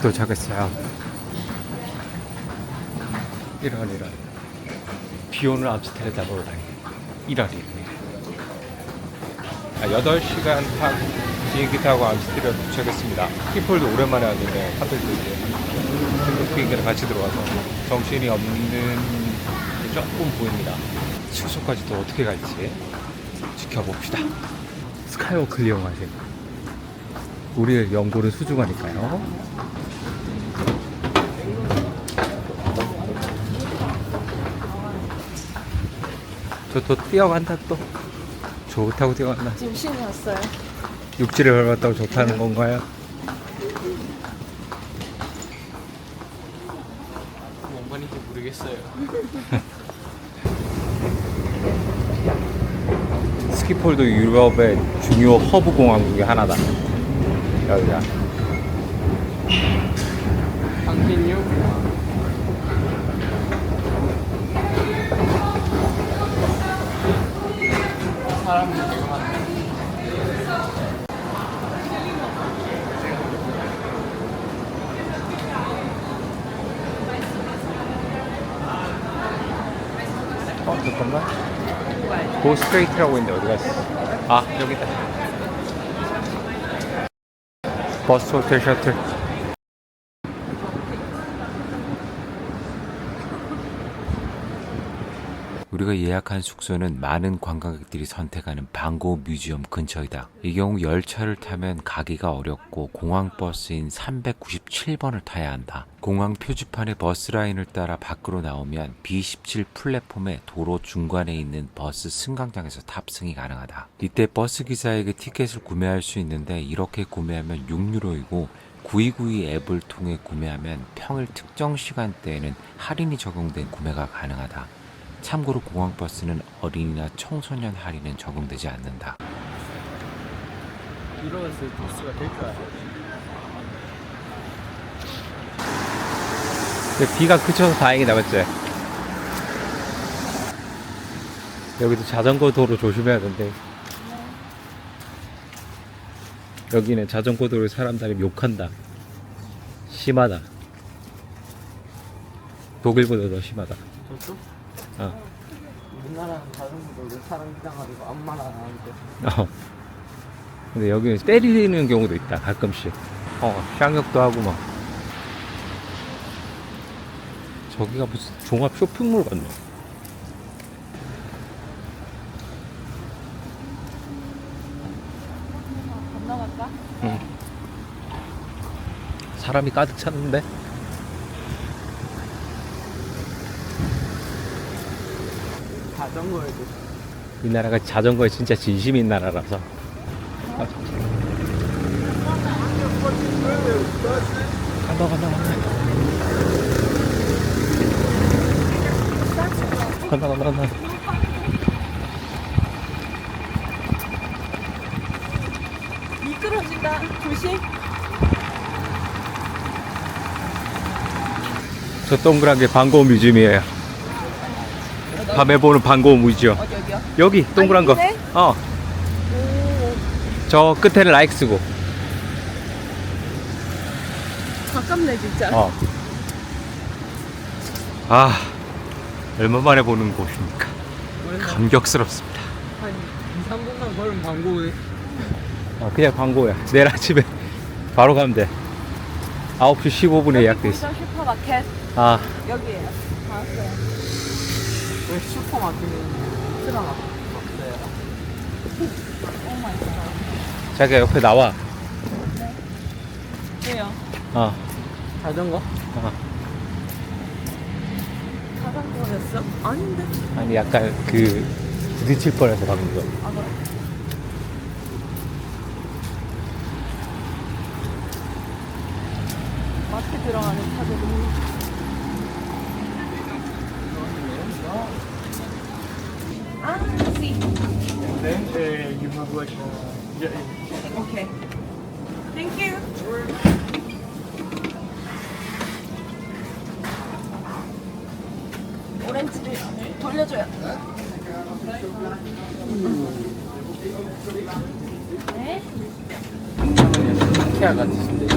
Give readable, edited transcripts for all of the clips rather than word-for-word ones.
도착했어요. 이런 비오는 암스테르담으로 이러니 8시간 비행기 타고 암스테르담 도착했습니다. 스키폴도 오랜만에 왔는데 하필 또 이제 한국 비행기랑 같이 들어와서 정신이 없는 게 조금 보입니다. 숙소까지 또 어떻게 갈지 지켜봅시다. 스카이워크 이용하세요. 우리의 연고는 소중하니까요. 저 또 뛰어간다. 또 좋다고 뛰어간다. 지금 신이 왔어요. 육지를 밟았다고 좋다는 건가요? 뭔 말인지 모르겠어요. 스키폴도 유럽의 중요 허브 공항 중에 하나다. 여기가. 방빈유 사람이 되게 많네. 잠깐만. 고 스트레이트라고 있는데 어디 갔어? 아, 여기다. 버스, 호텔, 셔틀. 우리가 예약한 숙소는 많은 관광객들이 선택하는 방고 뮤지엄 근처이다. 이 경우 열차를 타면 가기가 어렵고 공항버스인 397번을 타야 한다. 공항 표지판의 버스 라인을 따라 밖으로 나오면 B17 플랫폼의 도로 중간에 있는 버스 승강장에서 탑승이 가능하다. 이때 버스 기사에게 티켓을 구매할 수 있는데 이렇게 구매하면 6유로이고 9292 앱을 통해 구매하면 평일 특정 시간대에는 할인이 적용된 구매가 가능하다. 참고로 공항버스는 어린이나 청소년 할인은 적용되지 않는다. 이러면서 버스가 될 줄 알아요. 비가 그쳐서 다행이다, 맞지? 여기도 자전거 도로 조심해야 된대. 여기는 자전거 도로 사람들이 욕한다. 심하다. 독일보다 더 심하다. 저쪽? 어. 우리나라는 자전거도 사람 기장가지고 암만 안 하는데. 어. 근데 여기는 때리는 경우도 있다, 가끔씩. 쌍욕도 하고 막. 저기가 무슨 종합 쇼핑몰 같네. 건너갈까? 응. 사람이 가득 찼는데? 자전거에도 이 나라가 자전거에 진짜 진심인 나라라서. 간다. 미끄러진다. 조심. 저 동그란 게 방고 뮤지엄이에요. 밤에 보는 방고 뮤지엄. 어디요? 여기 동그란 거. 여기네? 어. 저 끝에는 라이크 쓰고. 가깝네 진짜. 어. 아, 얼마만에 보는 곳입니까? 감격스럽습니다. 한 2, 3분만 걸으면 방구에. 그냥 광고야. 내일 아침에 바로 가면 돼. 9시 15분에 예약돼 있어. 여기 슈퍼마켓 아, 여기에요. 알았어요. 왜 슈퍼마켓은 쓰라나 없어요. 오 마이 갓. 자기가 옆에 나와. 왜요? 어. 자전거? 자전거였어? 아닌데. 아니, 약간 부딪힐 뻔해서 방금. 아 그래? 마트 들어가는 차들이. 아, see. And then you have like Okay. Thank you. 오렌지를 돌려줘요. 네? 케아 같으신데.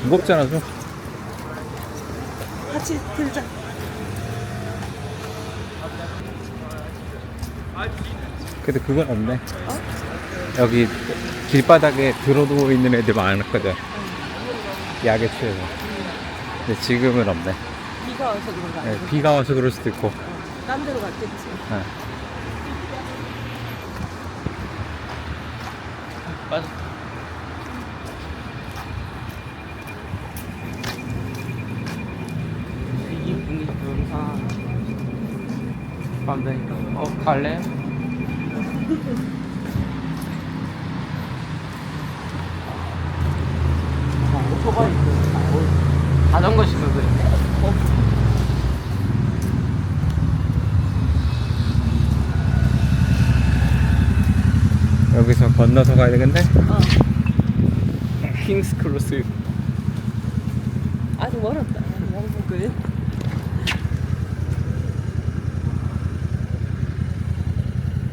무겁잖아 좀. 같이 들자. 근데 그건 없네. 여기 길바닥에 들어누워 있는 애들 많았거든. 약에 취해서. 근데 지금은 없네. 비가 와서 그런가? 네, 비가 와서 그럴 수도 있고. 딴 데로 갔겠지. 네. 빠져. 이분이 영상 밤 되니까 갈래? 오토바이 자전거 신어도 있네. 여기서 건너서 가야 되겠네? 어. 킹스 크로스. 아직 멀었다. 영국은.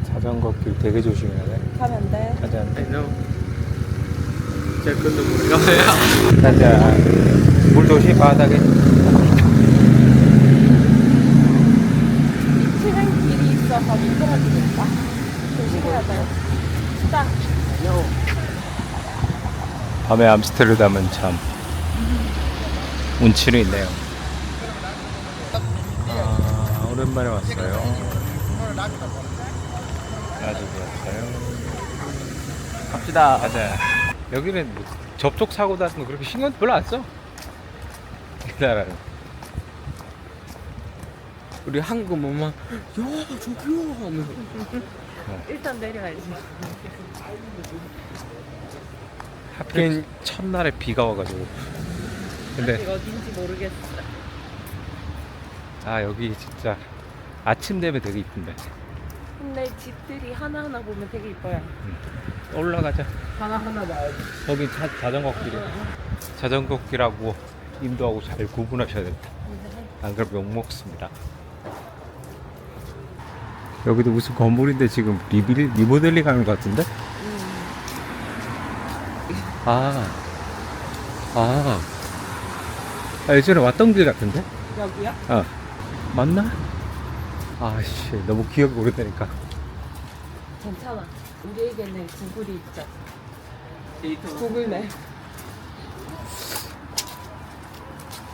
자전거 길 되게 조심해야 돼. 가면 돼. 가자. 제 것도 모르겠어요. 가자. 물 조심, 바닥에. 치는 길이 있어서 미끄러지겠다. 조심해야 돼. 딱. 밤에 암스테르담은 참 운치는 있네요. 아, 오랜만에 왔어요. 아주 좋았어요. 갑시다. 가자. 여기는 뭐 접촉 사고 나서 그렇게 신경 별로 안 써. 이 나라는. 우리 한국 엄마, 야 저기요 하면서. 일단 내려야지. 하필 첫날에 비가 와가지고. 근데 아직 어딘지 모르겠어. 아 여기 진짜 아침 되면 되게 이쁜데. 근데 집들이 하나하나 보면 되게 이뻐요. 올라가자. 하나하나 봐야지. 거기 자전거 길이. 자전거 길하고 인도하고 잘 구분하셔야 된다. 안 그러면 욕 먹습니다. 여기도 무슨 건물인데 지금 리모델링 하는 것 같은데? 예전에 왔던 길 같은데? 여기요? 맞나? 아씨, 너무 기억이 오래되니까. 괜찮아. 우리에게는 구글이 있죠. 데이터. 구글맵.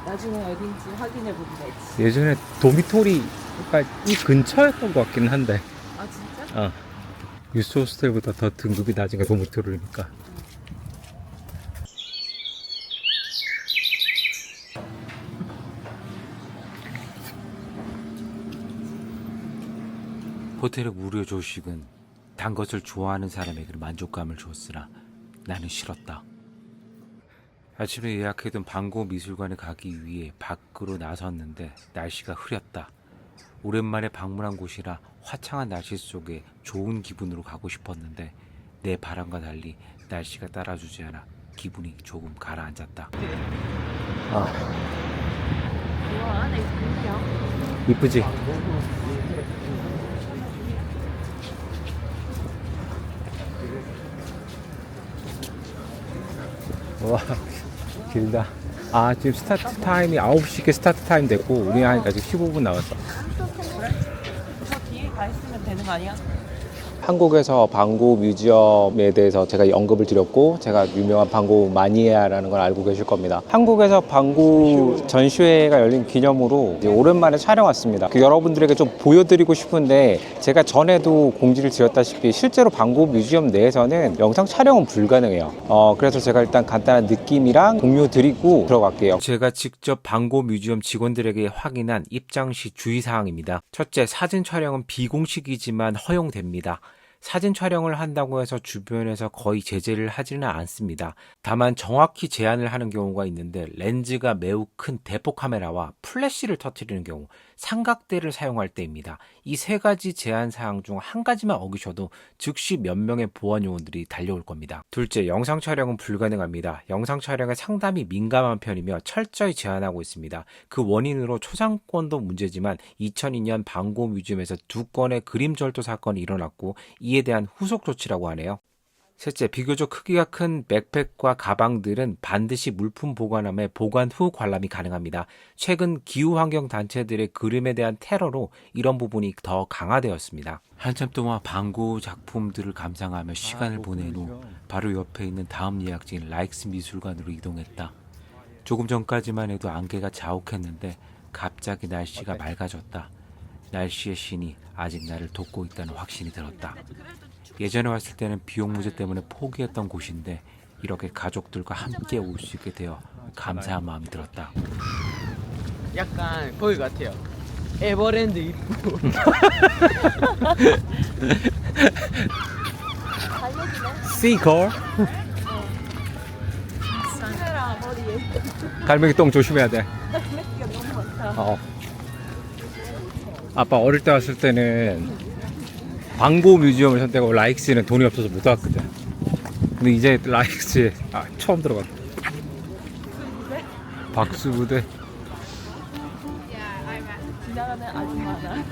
나중에 어딘지 확인해 보면 되지. 예전에 도미토리가 이 근처였던 것 같긴 한데. 아 진짜? 유스 호스텔보다 더 등급이 낮은 게 도미토리니까. 호텔의 무료 조식은 단 것을 좋아하는 사람에게 만족감을 줬으나 나는 싫었다. 아침에 예약해둔 방고 미술관에 가기 위해 밖으로 나섰는데 날씨가 흐렸다. 오랜만에 방문한 곳이라 화창한 날씨 속에 좋은 기분으로 가고 싶었는데 내 바람과 달리 날씨가 따라주지 않아 기분이 조금 가라앉았다. 우와 안에 있군요. 이쁘지? 와 길다. 지금 스타트 타임이 9시께 스타트 타임 됐고 우리 아직 15분 남았어. 저 뒤에 가 있으면 되는 거 아니야? 한국에서 방고 뮤지엄에 대해서 제가 언급을 드렸고, 제가 유명한 방고 마니아라는 걸 알고 계실 겁니다. 한국에서 방고 전시회가 열린 기념으로 이제 오랜만에 촬영 왔습니다. 여러분들에게 좀 보여드리고 싶은데, 제가 전에도 공지를 드렸다시피 실제로 방고 뮤지엄 내에서는 영상 촬영은 불가능해요. 그래서 제가 일단 간단한 느낌이랑 공유 드리고 들어갈게요. 제가 직접 방고 뮤지엄 직원들에게 확인한 입장 시 주의사항입니다. 첫째, 사진 촬영은 비공식이지만 허용됩니다. 사진 촬영을 한다고 해서 주변에서 거의 제재를 하지는 않습니다. 다만 정확히 제한을 하는 경우가 있는데 렌즈가 매우 큰 대포 카메라와 플래시를 터뜨리는 경우, 삼각대를 사용할 때입니다. 이 세 가지 제한 사항 중 한 가지만 어기셔도 즉시 몇 명의 보안 요원들이 달려올 겁니다. 둘째, 영상 촬영은 불가능합니다. 영상 촬영에 상당히 민감한 편이며 철저히 제한하고 있습니다. 그 원인으로 초상권도 문제지만 2002년 방고 뮤지엄에서 2건의 그림 절도 사건이 일어났고 이에 대한 후속 조치라고 하네요. 셋째, 비교적 크기가 큰 백팩과 가방들은 반드시 물품 보관함에 보관 후 관람이 가능합니다. 최근 기후환경 단체들의 그림에 대한 테러로 이런 부분이 더 강화되었습니다. 한참 동안 방고 작품들을 감상하며 시간을 보낸 후 바로 옆에 있는 다음 예약지인 라익스 미술관으로 이동했다. 조금 전까지만 해도 안개가 자욱했는데 갑자기 날씨가 맑아졌다. 날씨의 신이 아직 나를 돕고 있다는 확신이 들었다. 예전에 왔을 때는 비용 문제 때문에 포기했던 곳인데 이렇게 가족들과 함께 올 수 있게 되어 감사한 마음이 들었다. 약간 거기 같아요. 에버랜드 입구. Seagull? 카메라 머리에 갈매기 똥 조심해야 돼. 맥기가 너무 많다. 아빠 어릴 때 왔을 때는 방고 뮤지엄을 선택하고 라익스는 돈이 없어서 못 왔거든. 근데 이제 라익스에 처음 들어갔다. 박수부대. 지나가는 아줌마나.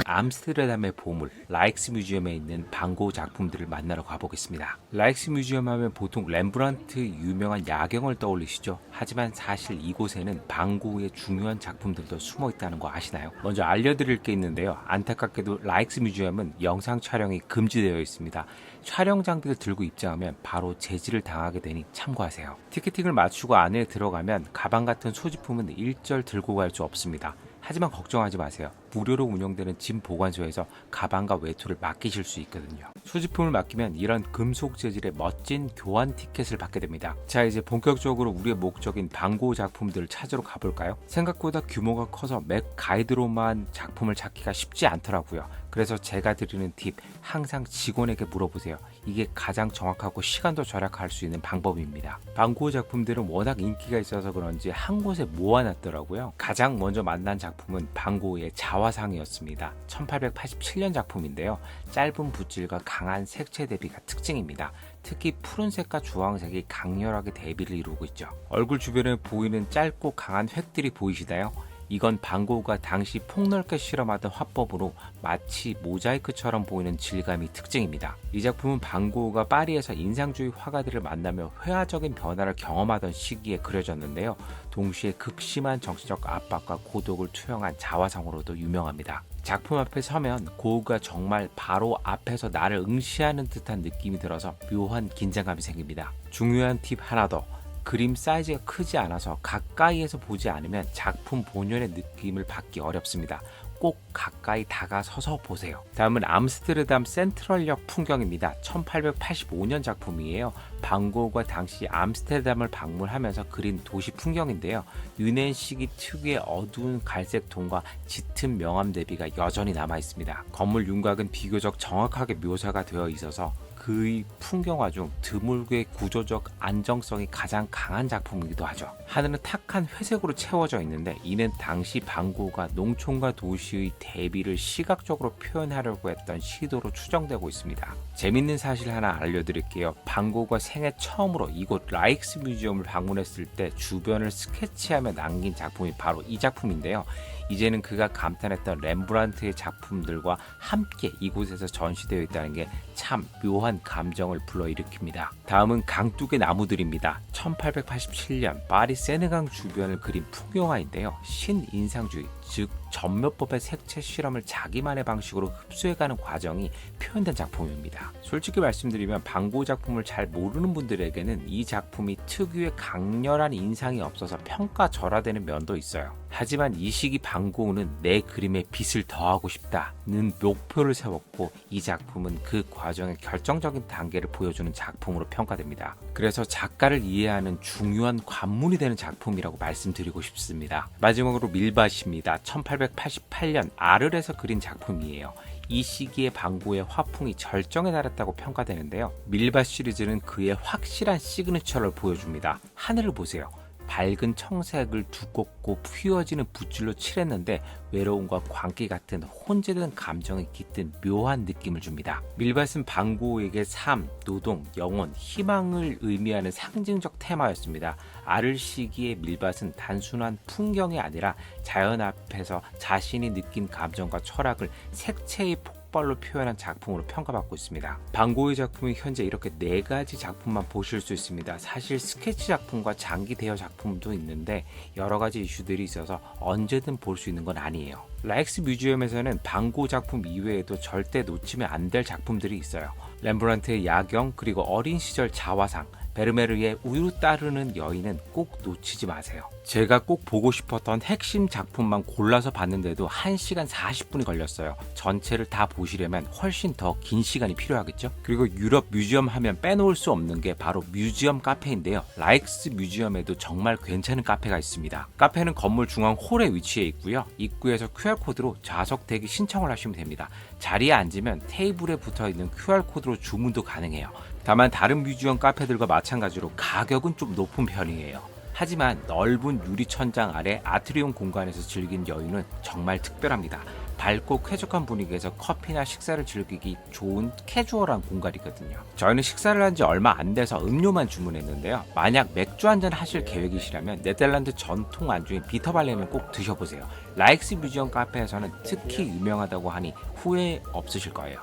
암스테르담의 보물, 라익스 뮤지엄에 있는 방고 작품들을 만나러 가보겠습니다. 라익스 뮤지엄 하면 보통 렘브란트 유명한 야경을 떠올리시죠? 하지만 사실 이곳에는 방고의 중요한 작품들도 숨어 있다는 거 아시나요? 먼저 알려드릴 게 있는데요. 안타깝게도 라익스 뮤지엄은 영상 촬영이 금지되어 있습니다. 촬영 장비를 들고 입장하면 바로 제지를 당하게 되니 참고하세요. 티켓팅을 마치고 안에 들어가면 가방 같은 소지품은 일절 들고 갈 수 없습니다. 하지만 걱정하지 마세요. 무료로 운영되는 짐 보관소에서 가방과 외투를 맡기실 수 있거든요. 소지품을 맡기면 이런 금속 재질의 멋진 교환 티켓을 받게 됩니다. 자, 이제 본격적으로 우리의 목적인 방고 작품들을 찾으러 가볼까요? 생각보다 규모가 커서 맥 가이드로만 작품을 찾기가 쉽지 않더라고요. 그래서 제가 드리는 팁, 항상 직원에게 물어보세요. 이게 가장 정확하고 시간도 절약할 수 있는 방법입니다. 방고 작품들은 워낙 인기가 있어서 그런지 한 곳에 모아놨더라고요. 가장 먼저 만난 작품은 방고의 자화상이었습니다. 1887년 작품인데요. 짧은 붓질과 강한 색채 대비가 특징입니다. 특히 푸른색과 주황색이 강렬하게 대비를 이루고 있죠. 얼굴 주변에 보이는 짧고 강한 획들이 보이시나요? 이건 방고가 당시 폭넓게 실험하던 화법으로 마치 모자이크처럼 보이는 질감이 특징입니다. 이 작품은 방고가 파리에서 인상주의 화가들을 만나며 회화적인 변화를 경험하던 시기에 그려졌는데요. 동시에 극심한 정신적 압박과 고독을 투영한 자화상으로도 유명합니다. 작품 앞에 서면 고흐가 정말 바로 앞에서 나를 응시하는 듯한 느낌이 들어서 묘한 긴장감이 생깁니다. 중요한 팁 하나 더. 그림 사이즈가 크지 않아서 가까이에서 보지 않으면 작품 본연의 느낌을 받기 어렵습니다. 꼭 가까이 다가서서 보세요. 다음은 암스테르담 센트럴역 풍경입니다. 1885년 작품이에요. 방고가 당시 암스테르담을 방문하면서 그린 도시 풍경인데요. 유낸 시기 특유의 어두운 갈색 톤과 짙은 명암 대비가 여전히 남아 있습니다. 건물 윤곽은 비교적 정확하게 묘사가 되어 있어서 그의 풍경화 중 드물게 구조적 안정성이 가장 강한 작품이기도 하죠. 하늘은 탁한 회색으로 채워져 있는데 이는 당시 방고가 농촌과 도시의 대비를 시각적으로 표현하려고 했던 시도로 추정되고 있습니다. 재밌는 사실 하나 알려드릴게요. 방고가 생애 처음으로 이곳 라익스 뮤지엄을 방문했을 때 주변을 스케치하며 남긴 작품이 바로 이 작품인데요. 이제는 그가 감탄했던 렘브란트의 작품들과 함께 이곳에서 전시되어 있다는 게 참 묘한 감정을 불러일으킵니다. 다음은 강둑의 나무들입니다. 1887년 파리 세느강 주변을 그린 풍경화인데요. 신인상주의, 즉 전묘법의 색채 실험을 자기만의 방식으로 흡수해가는 과정이 표현된 작품입니다. 솔직히 말씀드리면 반고 작품을 잘 모르는 분들에게는 이 작품이 특유의 강렬한 인상이 없어서 평가절하되는 면도 있어요. 하지만 이 시기 반고흐는 내 그림에 빛을 더하고 싶다는 목표를 세웠고 이 작품은 그 과정의 결정적인 단계를 보여주는 작품으로 평가됩니다. 그래서 작가를 이해하는 중요한 관문이 되는 작품이라고 말씀드리고 싶습니다. 마지막으로 밀밭입니다. 1888년 아르에서 그린 작품이에요. 이 시기의 반고의 화풍이 절정에 달했다고 평가되는데요. 밀밭 시리즈는 그의 확실한 시그니처를 보여줍니다. 하늘을 보세요. 밝은 청색을 두껍고 휘어지는 붓질로 칠했는데 외로움과 광기 같은 혼재된 감정이 깃든 묘한 느낌을 줍니다. 밀밭은 반고흐에게 삶, 노동, 영혼, 희망을 의미하는 상징적 테마였습니다. 아르 시기의 밀밭은 단순한 풍경이 아니라 자연 앞에서 자신이 느낀 감정과 철학을 색채의 폭발로 표현한 작품으로 평가받고 있습니다. 반고흐의 작품이 현재 이렇게 4가지 작품만 보실 수 있습니다. 사실 스케치 작품과 장기 대여 작품도 있는데 여러 가지 이슈들이 있어서 언제든 볼 수 있는 건 아니에요. 라익스 뮤지엄에서는 반고 작품 이외에도 절대 놓치면 안 될 작품들이 있어요. 렘브란트의 야경, 그리고 어린 시절 자화상, 베르메르의 우유 따르는 여인은 꼭 놓치지 마세요. 제가 꼭 보고 싶었던 핵심 작품만 골라서 봤는데도 1시간 40분이 걸렸어요. 전체를 다 보시려면 훨씬 더 긴 시간이 필요하겠죠? 그리고 유럽 뮤지엄 하면 빼놓을 수 없는 게 바로 뮤지엄 카페인데요. 라익스 뮤지엄에도 정말 괜찮은 카페가 있습니다. 카페는 건물 중앙 홀에 위치해 있고요. 입구에서 QR코드로 좌석 대기 신청을 하시면 됩니다. 자리에 앉으면 테이블에 붙어있는 QR코드로 주문도 가능해요. 다만 다른 뮤지엄 카페들과 마찬가지로 가격은 좀 높은 편이에요. 하지만 넓은 유리 천장 아래 아트리움 공간에서 즐긴 여유는 정말 특별합니다. 밝고 쾌적한 분위기에서 커피나 식사를 즐기기 좋은 캐주얼한 공간이거든요. 저희는 식사를 한 지 얼마 안 돼서 음료만 주문했는데요. 만약 맥주 한잔 하실 계획이시라면 네덜란드 전통 안주인 비터발렌을 꼭 드셔보세요. 라익스 뮤지엄 카페에서는 특히 유명하다고 하니 후회 없으실 거예요.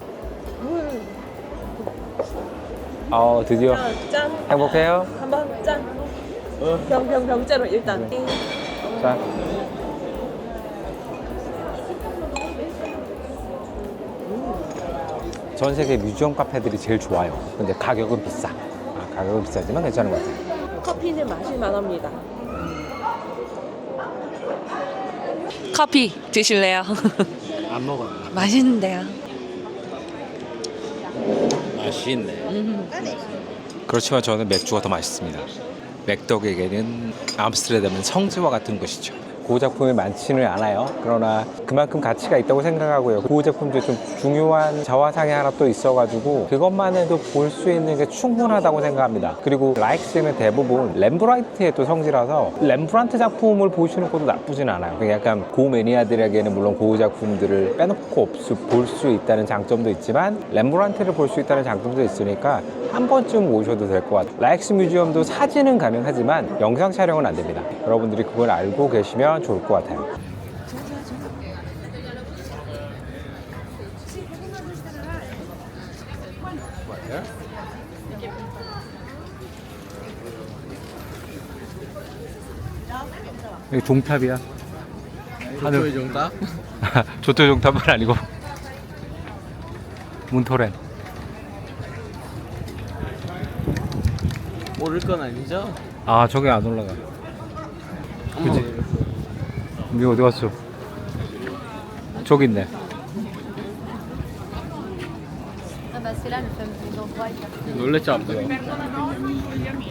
드디어 짠. 행복해요? 한번 짠. 병째로 일단. 자. 전 세계 뮤지엄 카페들이 제일 좋아요. 근데 가격은 비싸. 가격은 비싸지만 괜찮은 것 같아요. 커피는 마실만 합니다. 커피 드실래요? 안 먹어요. 맛있는데요. 맛있네. 그렇지만 저는 맥주가 더 맛있습니다. 맥덕에게는 암스테르담은 성지와 같은 곳이죠. 고흐 작품이 많지는 않아요. 그러나 그만큼 가치가 있다고 생각하고요. 고흐 작품도 좀 중요한 자화상이 하나 또 있어가지고 그것만 해도 볼 수 있는 게 충분하다고 생각합니다. 그리고 라익스는 대부분 렘브란트의 또 성지라서 렘브란트 작품을 보시는 것도 나쁘진 않아요. 약간 고흐 매니아들에게는 물론 고흐 작품들을 빼놓고 볼 수 있다는 장점도 있지만 렘브란트를 볼 수 있다는 장점도 있으니까 한 번쯤 오셔도 될 것 같아요. 라익스 뮤지엄도 사진은 가능하지만 영상 촬영은 안 됩니다. 여러분들이 그걸 알고 계시면 좋을 것 같아요. 여기 종탑이야. 하늘 정답? 조토 종탑은 아니고 문토렌. 오를 건 아니죠? 아 저게 안 올라가. 그치? 미 어디 갔어? 저기 있네. 놀랬죠 아빠가?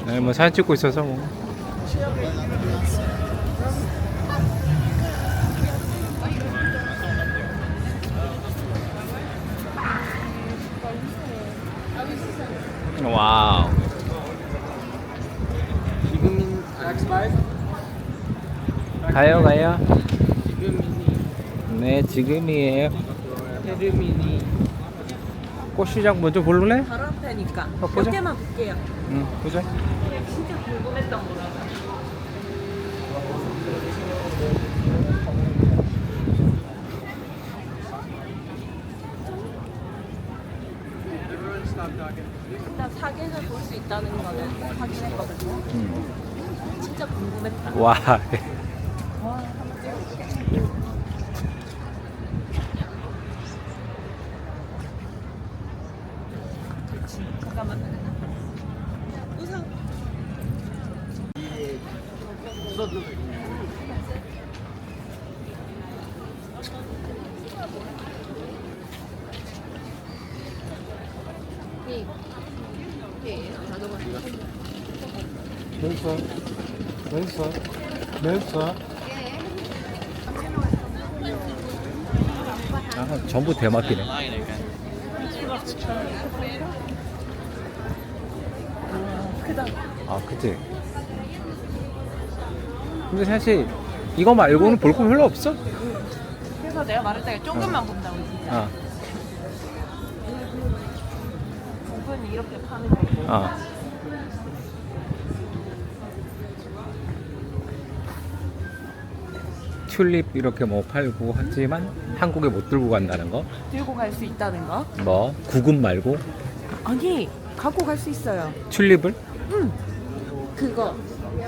네, 뭐 사진 찍고 있어서 뭐. 와우. 지금인 가요. 지금이니 네, 지금이에요. 헤르미니 꽃시장 먼저 볼래? 바로 앞에니까. 보자. 몇 개만 볼게요. 응, 보자. 진짜 궁금했던 거라. 일단 사계절 볼 수 있다는 거는 확인했거든요. 진짜 궁금했다. 와. 와, 한번 찍어볼게. 아, 전부 대마키네. 크다. 아, 그치. 근데 사실 이거 말고는 볼 거 별로 없어. 그래서 내가 말했다가 조금만 본다고 진짜. 아, 부분이 이렇게 파는 거. 아. 튤립 이렇게 뭐 팔고 하지만 한국에 못 들고 간다는 거. 들고 갈 수 있다는 거? 뭐 구급 말고 아니, 갖고 갈 수 있어요. 튤립을? 그거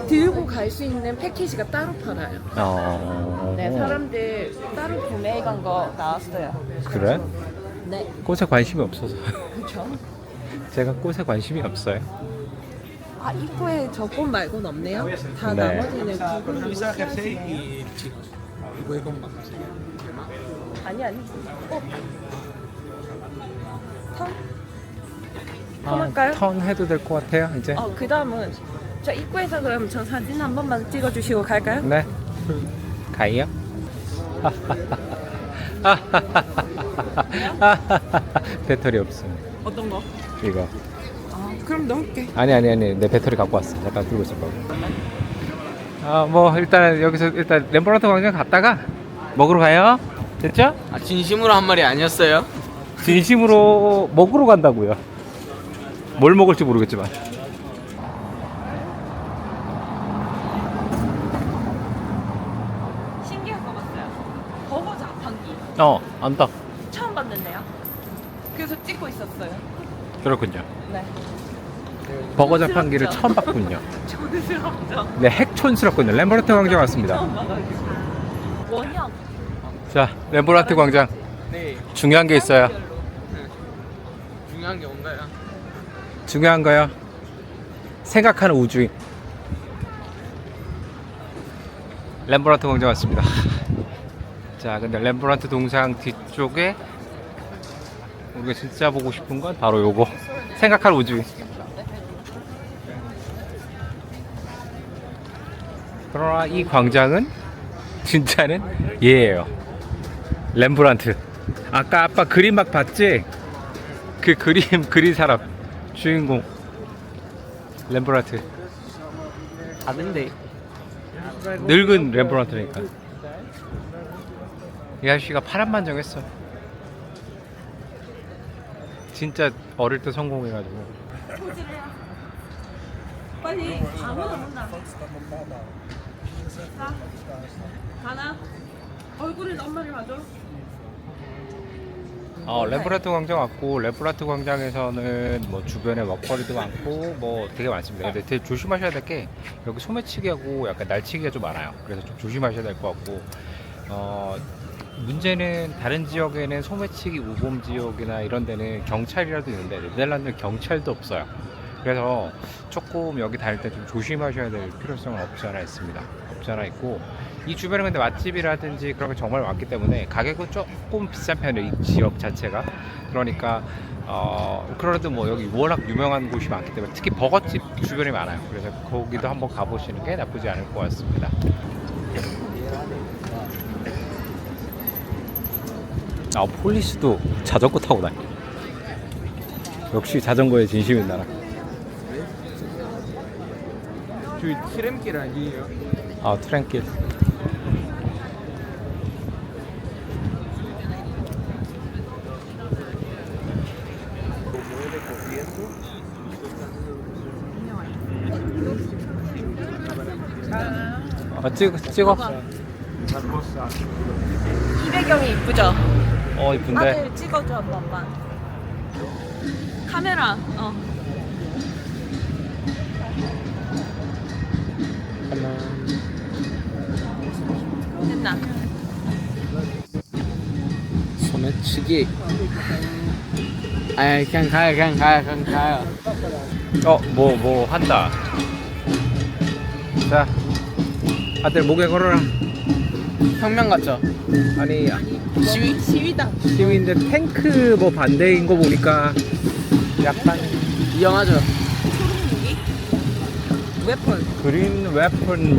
들고 갈 수 있는 패키지가 따로 팔아요. 네, 사람들 따로 구매해 간 거 나왔어요. 그래? 네, 꽃에 관심이 없어서. 그렇죠. 제가 꽃에 관심이 없어요. 아, 입구에 저 꽃 말고는 없네요. 다 네. 나머지는 구분을 하시네요. 아니. 턴? 턴할까요? 턴 해도 될 것 같아요, 이제. 그 다음은 저 입구에서 그럼 저 사진 한 번만 찍어주시고 갈까요? 네. 가요? 배터리 없어. 어떤 거? 이거. 그럼 넣을게. 아니. 내 배터리 갖고 왔어. 잠깐 들고 있을 거고. 뭐 일단 여기서 일단 렘브란트 광장 갔다가 먹으러 가요. 됐죠? 아, 진심으로 한 말이 아니었어요? 진심으로 먹으러 간다고요. 뭘 먹을지 모르겠지만. 신기한 거 봤어요. 버거 자판기. 안다. 처음 봤는데요. 그래서 찍고 있었어요. 그렇군요. 네. 버거 자판기를 촌스럽죠? 처음 봤군요. 촌스럽죠? 네, 핵촌스럽군요. 렘브란트 광장 왔습니다. 처음 봐가지고. 원형. 자, 렘브란트 광장. 네. 중요한 게 있어요. 중요한 게 뭔가요? 중요한 거요. 생각하는 우주인. 렘브란트 광장 왔습니다. 자, 근데 렘브란트 동상 뒤쪽에 우리가 진짜 보고 싶은 건 바로 요거. 생각하는 우주인. 그러나 이 광장은 진짜는 얘예요. 렘브란트. 아까 아빠 그림 막 봤지? 그 그림 그린 사람 주인공 렘브란트. 다른데. 늙은 렘브란트니까. 이 아저씨가 파란만장했어. 진짜 어릴 때 성공해가지고. 빨리 아무나 못나. 자, 가나? 얼굴은 엄마를 봐줘. 렘브란트 광장 왔고, 렘브란트 광장에서는 뭐 주변에 먹거리도 많고 뭐 되게 많습니다. 근데 되게 조심하셔야 될 게 여기 소매치기하고 약간 날치기가 좀 많아요. 그래서 좀 조심하셔야 될 것 같고, 문제는 다른 지역에는 소매치기 우범 지역이나 이런 데는 경찰이라도 있는데 네덜란드는 경찰도 없어요. 그래서 조금 여기 다닐 때 좀 조심하셔야 될 필요성은 없지 않아 있습니다. 없지 않아 있고, 이 주변에 근데 맛집이라든지 그런 게 정말 많기 때문에 가격은 조금 비싼 편이에요, 이 지역 자체가. 그러니까 그래도 뭐 여기 워낙 유명한 곳이 많기 때문에 특히 버거집 주변이 많아요. 그래서 거기도 한번 가보시는 게 나쁘지 않을 것 같습니다. 폴리스도 자전거 타고 다녀. 역시 자전거의 진심인 나라. 저기 트램길 아니에요? 트램길. 찍어. 이 배경이 이쁘죠? 이쁜데. 아들 찍어줘 한 번만. 카메라. 됐나? 소매치기. 아, 그냥 가요. 뭐 한다. 자, 아들 목에 걸어라. 혁명 같죠? 아니 시위다. 시위인데 탱크 뭐 반대인 거 보니까 약간 위험하죠? 웨폰. 그린 웨폰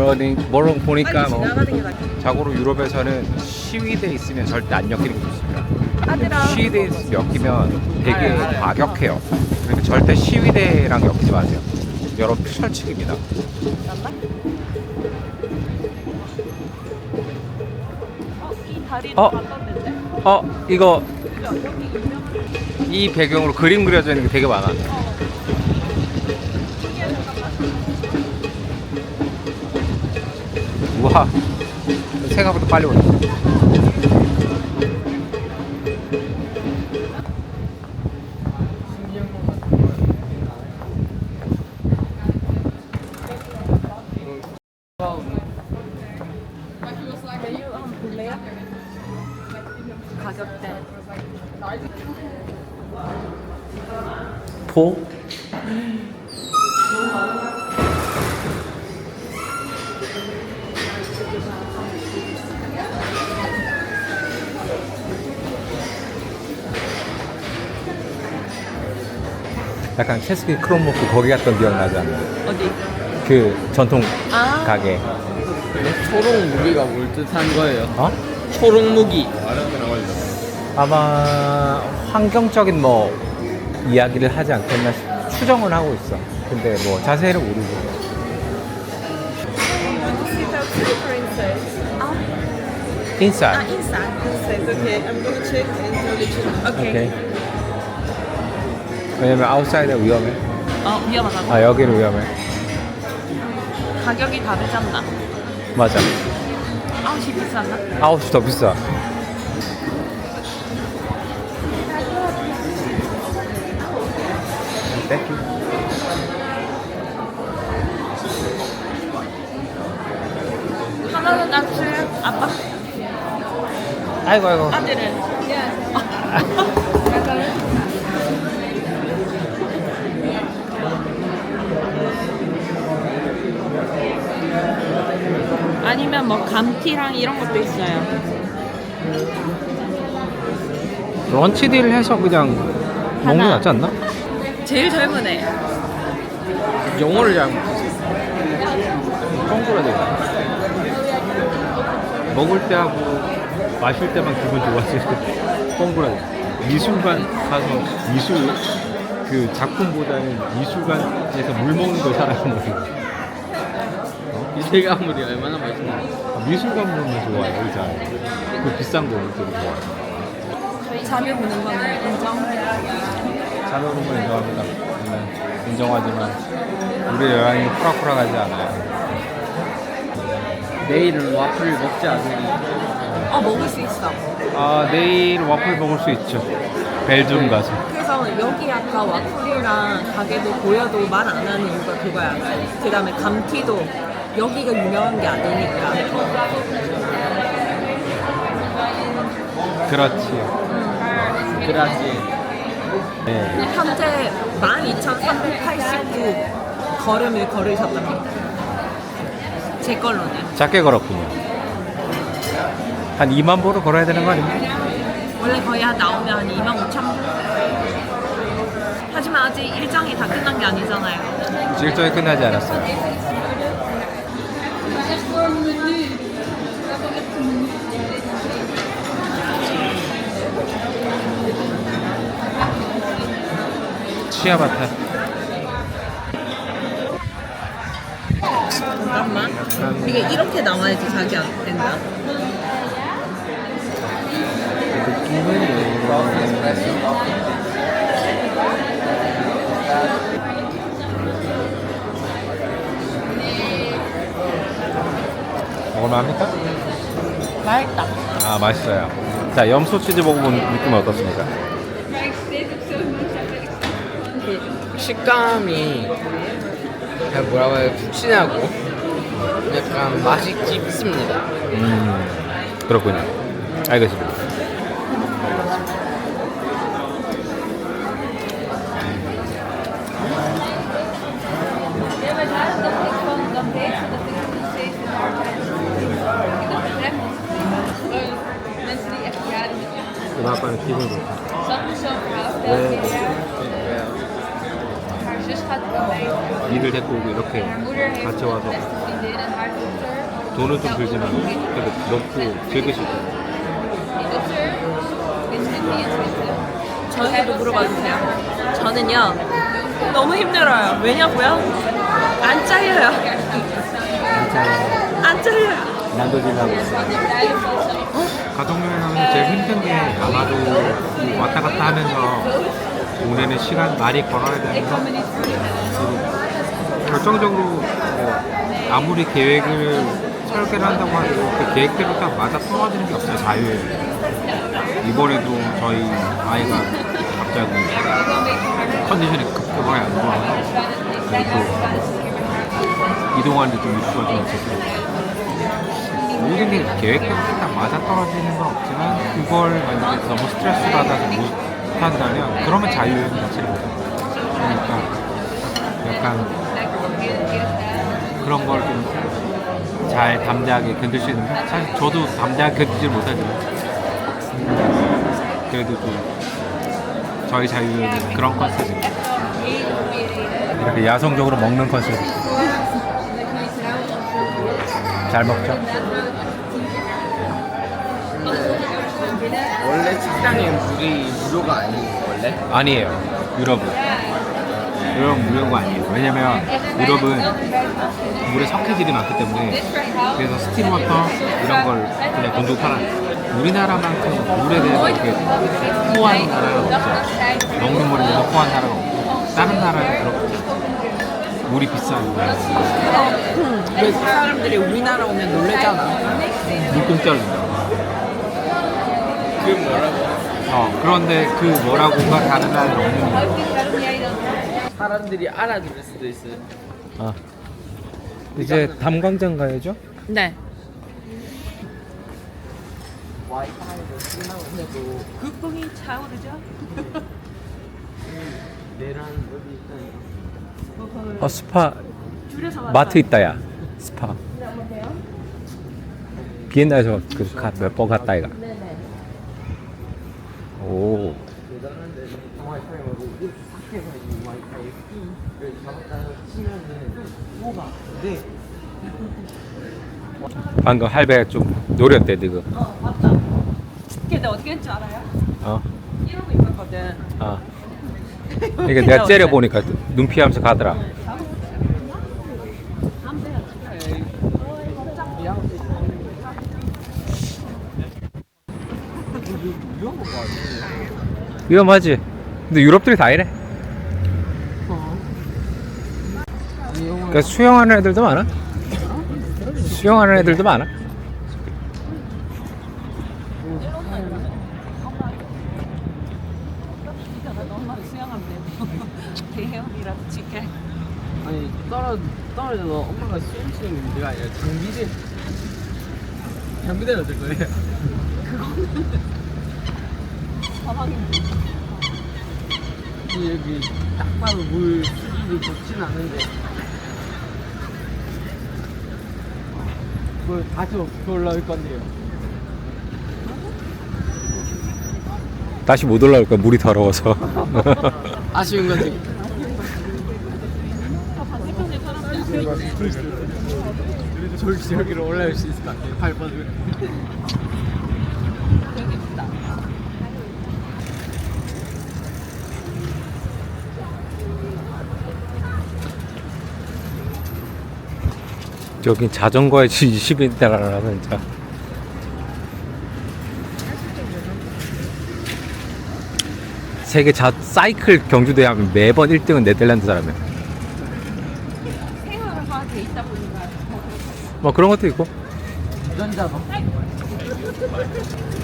뭐로 보니까 빨리 뭐 지나가는 게 낫겠다. 자고로 유럽에서는 시위대 있으면 절대 안 엮이는 게 좋습니다. 아들아. 시위대 있으면 엮이면 되게 과격해요. 그러니까 절대 시위대랑 엮이지 마세요. 여러분 필설칙입니다. 이 다리도 어? 바꿨는데? 이거 이 배경으로 그림 그려져 있는 게 되게 많아. 우와, 생각보다 빨리 오네. 메뉴 한번 볼래요? 가격대. 포? 약간 체스키 크롬워크 거기 갔던 기억 나지 않나? 어디? 그 전통 아. 가게. 초록 무기가 뭘 뜻한 거예요? 어? 초록 무기. 아마 환경적인 뭐 이야기를 하지 않겠나 추정은 하고 있어. 근데 뭐 자세히는 모르고. Inside. inside. Okay, I'm gonna check and tell you. 오케이. 왜냐면 아웃사이드가 위험해. 위험하다고? 아 여기는 위험해. 가격이 다르지 않나? 맞아. 아웃이 비쌌나? 아웃이 더 비싸. 땡큐. 하나는 낙지, 아빠. 아이고 아이고. 아들은. 아니면 뭐 감튀랑 이런 것도 있어요. 런치 딜 해서 그냥 먹는 게 낫지 않나? 제일 젊은 애. 영어를 잘 못하세요. 뻥그라 돼. 먹을 때 하고 마실 때만 기분 좋아질 때 뻥그라 돼. 미술관 가서 미술 그 작품보다는 미술관에서 물 먹는 걸 사랑하는 거지. 이세가 아무리 얼마나 맛있나요? 미술관 보면 좋아요, 의자. 그 비싼 거 되게 좋아요. 자료 보는 거는 인정. 자료 보는 거 인정합니다. 인정하지만 우리 여행이 호락호락하지 않아요. 내일은 와플을 먹지 않으니 먹을 수 있어. 아, 내일 와플 먹을 수 있죠. 벨gium 가서. 그래서 여기 아까 와플이랑 가게도 보여도 말 안 하는 이유가 그거야. 그 다음에 감튀도 여기가 유명한 게 아니니까. 그렇지. 그래야지. 네. 현재 12,389 걸음을 걸으셨답니다. 제 걸로는. 작게 걸었군요. 한 2만 보를 걸어야 되는 거 아닙니까? 원래 거의 나오면 한 25,000보. 하지만 아직 일정이 다 끝난 게 아니잖아요. 일정이 끝나지 않았어요. 치아바타. 잠깐만. 이게 이렇게 나와야지 자기 안 된다. 먹을만합니까? 맛있다. 아, 맛있어요. 자, 염소 치즈 먹어본 느낌은 어떻습니까? 식감이 뭐라고 해야 푹신하고 약간 맛이 깊습니다. 그렇군요. 알겠습니다. 오빠는 기분 좋다. 니들 데리고 오고 이렇게 같이 와서 돈은 좀 들지만 그래도 먹고 즐기실 거예요. 저에게도 물어봐 주세요. 저는요 너무 힘들어요. 왜냐고요? 안 잘려요. 안 잘려요. 난도질하고 가족여행하면 제일 힘든 게 아마도 이 왔다 갔다 하면서 보내는 시간 많이 걸어야 되는 거 그리고 결정적으로 뭐 아무리 계획을 설계를 한다고 해도 그 계획대로 딱 맞아 떨어지는 게 없어요. 자유여행 이번에도 저희 아이가 갑자기 컨디션이 급격하게 안 좋아서 또 이동하는데 좀 이슈가 좀 있었어요. 모든 게 계획대로 딱 맞아 떨어지는 건 없지만 그걸 만약에 너무 스트레스 받아서 못 한다면 그러면 자유여행 자체를 못 해요. 그러니까 약간 그런 걸 좀 잘 담대하게 견딜 수 있는 사실 저도 담대하게 견디지 못하지만 그래도 좀 저희 자유여행은 그런 컨셉입니다. 이렇게 야성적으로 먹는 컨셉 잘 먹죠? 원래 식당에 물이 무료가 아니에요 원래? 아니에요. 유럽은 무료가 아니에요. 왜냐면 유럽은 물에 석회질이 많기 때문에 그래서 스팀워터 이런 걸 그냥 돈 팔아요. 우리나라만큼 물에 대해서 이렇게 호환 나라가 없어요. 먹는 물에 대해서 호환 나라가 없고 다른 나라는 그렇고 물이 비싸요. 왜 사람들이 우리나라 오면 놀래잖아. 물 공짜로 준다. 그게 뭐라고? 그런데 그 뭐라고가 다른 나라는 없는 거예요. 사람들이 알아들을 수도 있어요. 이제 담광장 가야죠? 네. 와이파이를 쓰려고 해도 국뽕이 차오르죠? 내란 어디 있다니까. 스파 줄여서 마트 있다 야 스파 비엔나에서 몇 번 갔다 이가 네네. 오 대단한데 와이파이 말고 이렇게 밖에서 있는 와이파이를 잡았다 치면은 뭐가 네. 방금 할배가 좀 노렸대 지금 맞다. 근데 어떻게 했줄 알아요? 이러고 있었거든. 이게 내가 째려보니까 눈 피하면서 가더라. 위험한 거 아니에요? 위험하지. 근데 유럽들이 다 이래. 그러니까 수영하는 애들도 많아. 수영하는 애들도 많아. 대형이라도 칠게. 아니 떨어져서 엄마가 수영 치는 문제가 아니라 장비대는 어떨 거예요? 사방인데. 여기 딱 봐도 물 수질이 좋진 않은데 그걸 다시 어떻게 올라올 건데요? 다시 못 올라올 거야 물이 더러워서. 아쉬운 거지. 여기로 올라올 수 있을 것 같아요. 발 뻗으면. 여긴 자전거에 20인대라나 진짜. 세계 사이클 경주대회 하면 매번 1등은 네덜란드 사람이야. 생활화 돼 있다 보니까. 뭐 그런 것도 있고. 유전자가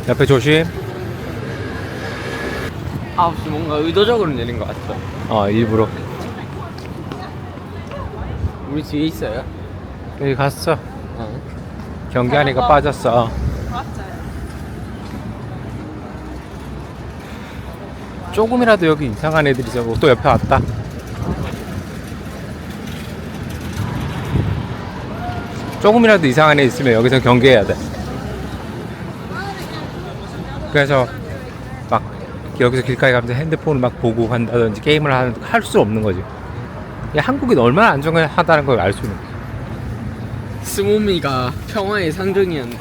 옆에 조심. 9시 뭔가 의도적으로 내린 것 같아. 일부러. 우리 뒤에 있어요? 여기 갔어. 경기하니까 빠졌어. 맞아요. 조금이라도 여기 이상한 애들이 있어. 또 옆에 왔다. 조금이라도 이상한 애 있으면 여기서 경계해야 돼. 그래서 막 여기서 길가에 가면서 핸드폰을 막 보고 간다든지 게임을 할 수 없는 거지. 한국이 얼마나 안전하다는 걸 알 수 있는 거야. 스모미가 평화의 상징이었네.